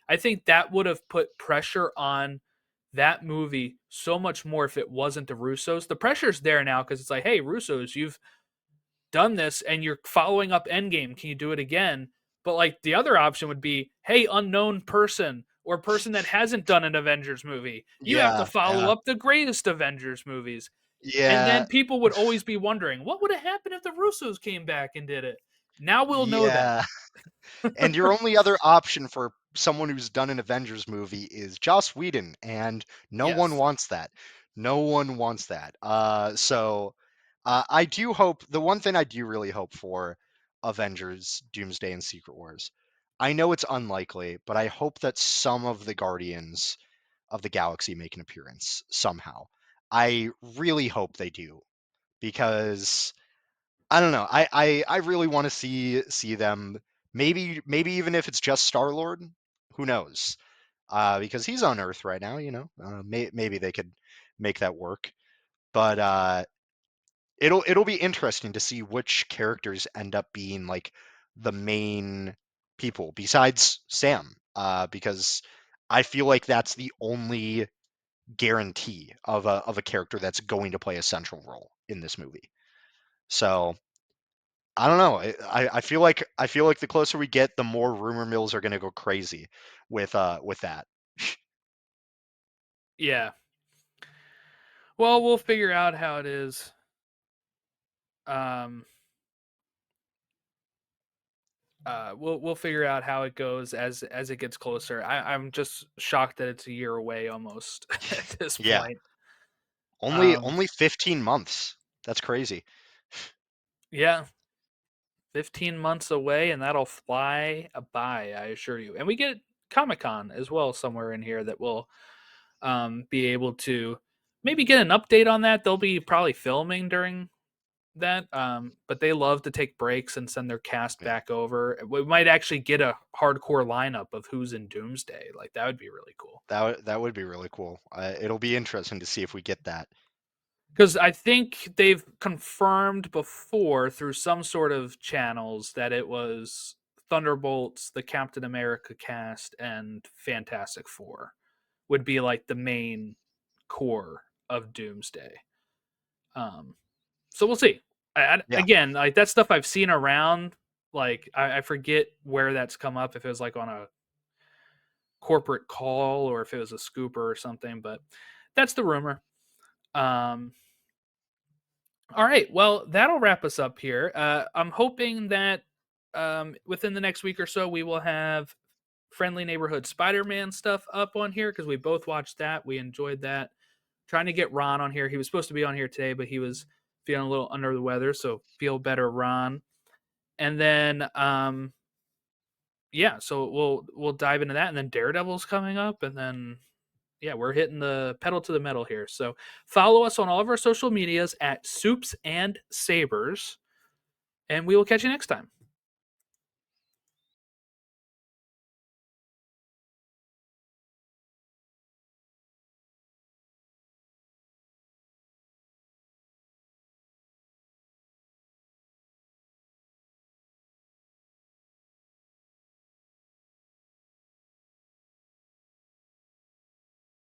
I think that would have put pressure on that movie so much more if it wasn't the Russos. The pressure's there now because it's like, hey, Russos, you've done this and you're following up Endgame. Can you do it again? But like the other option would be, hey, unknown person or person that hasn't done an Avengers movie, you have to Yeah, follow yeah. up the greatest Avengers movies. And Yeah. then people would always be wondering, what would have happened if the Russos came back and did it? Now we'll know that. Yeah. And your only other option for someone who's done an Avengers movie is Joss Whedon, and no one Yes. wants that. No one wants that. I do hope the one thing I do really hope for Avengers, Doomsday, and Secret Wars. I know it's unlikely, but I hope that some of the Guardians of the Galaxy make an appearance somehow. I really hope they do because I don't know. I really want to see them. Maybe even if it's just Star Lord, who knows? Because he's on Earth right now. Maybe they could make that work. But it'll be interesting to see which characters end up being like the main people besides Sam. Because I feel like that's the only guarantee of a character that's going to play a central role in this movie. So I don't know. I feel like the closer we get, the more rumor mills are going to go crazy with that. Yeah. Well, we'll figure out how it is. Um, we'll figure out how it goes as it gets closer. I'm just shocked that it's a year away almost at this Yeah, point. Um, only 15 months. That's crazy. yeah, 15 months away, and that'll fly by, I assure you. And we get Comic Con as well somewhere in here that will be able to maybe get an update on that. They'll be probably filming during that, but they love to take breaks and send their cast Yeah, back over. We might actually get a hardcore lineup of who's in Doomsday. Like that would be really cool. that would be really cool. It'll be interesting to see if we get that. Because I think they've confirmed before through some sort of channels that it was Thunderbolts, the Captain America cast, and Fantastic Four would be like the main core of Doomsday. Um, so we'll see. Yeah, Again, like that stuff I've seen around. Like I forget where that's come up. If it was like on a corporate call or if it was a scooper or something, but that's the rumor. Um, all right. Well, that'll wrap us up here. I'm hoping that within the next week or so, we will have Friendly Neighborhood Spider Man stuff up on here because we both watched that. We enjoyed that. Trying to get Ron on here. He was supposed to be on here today, but he was feeling a little under the weather. So feel better, Ron. And then, yeah, so we'll dive into that. And then Daredevil's coming up. And then Yeah, we're hitting the pedal to the metal here. So follow us on all of our social medias at Soups and Sabers, and we will catch you next time.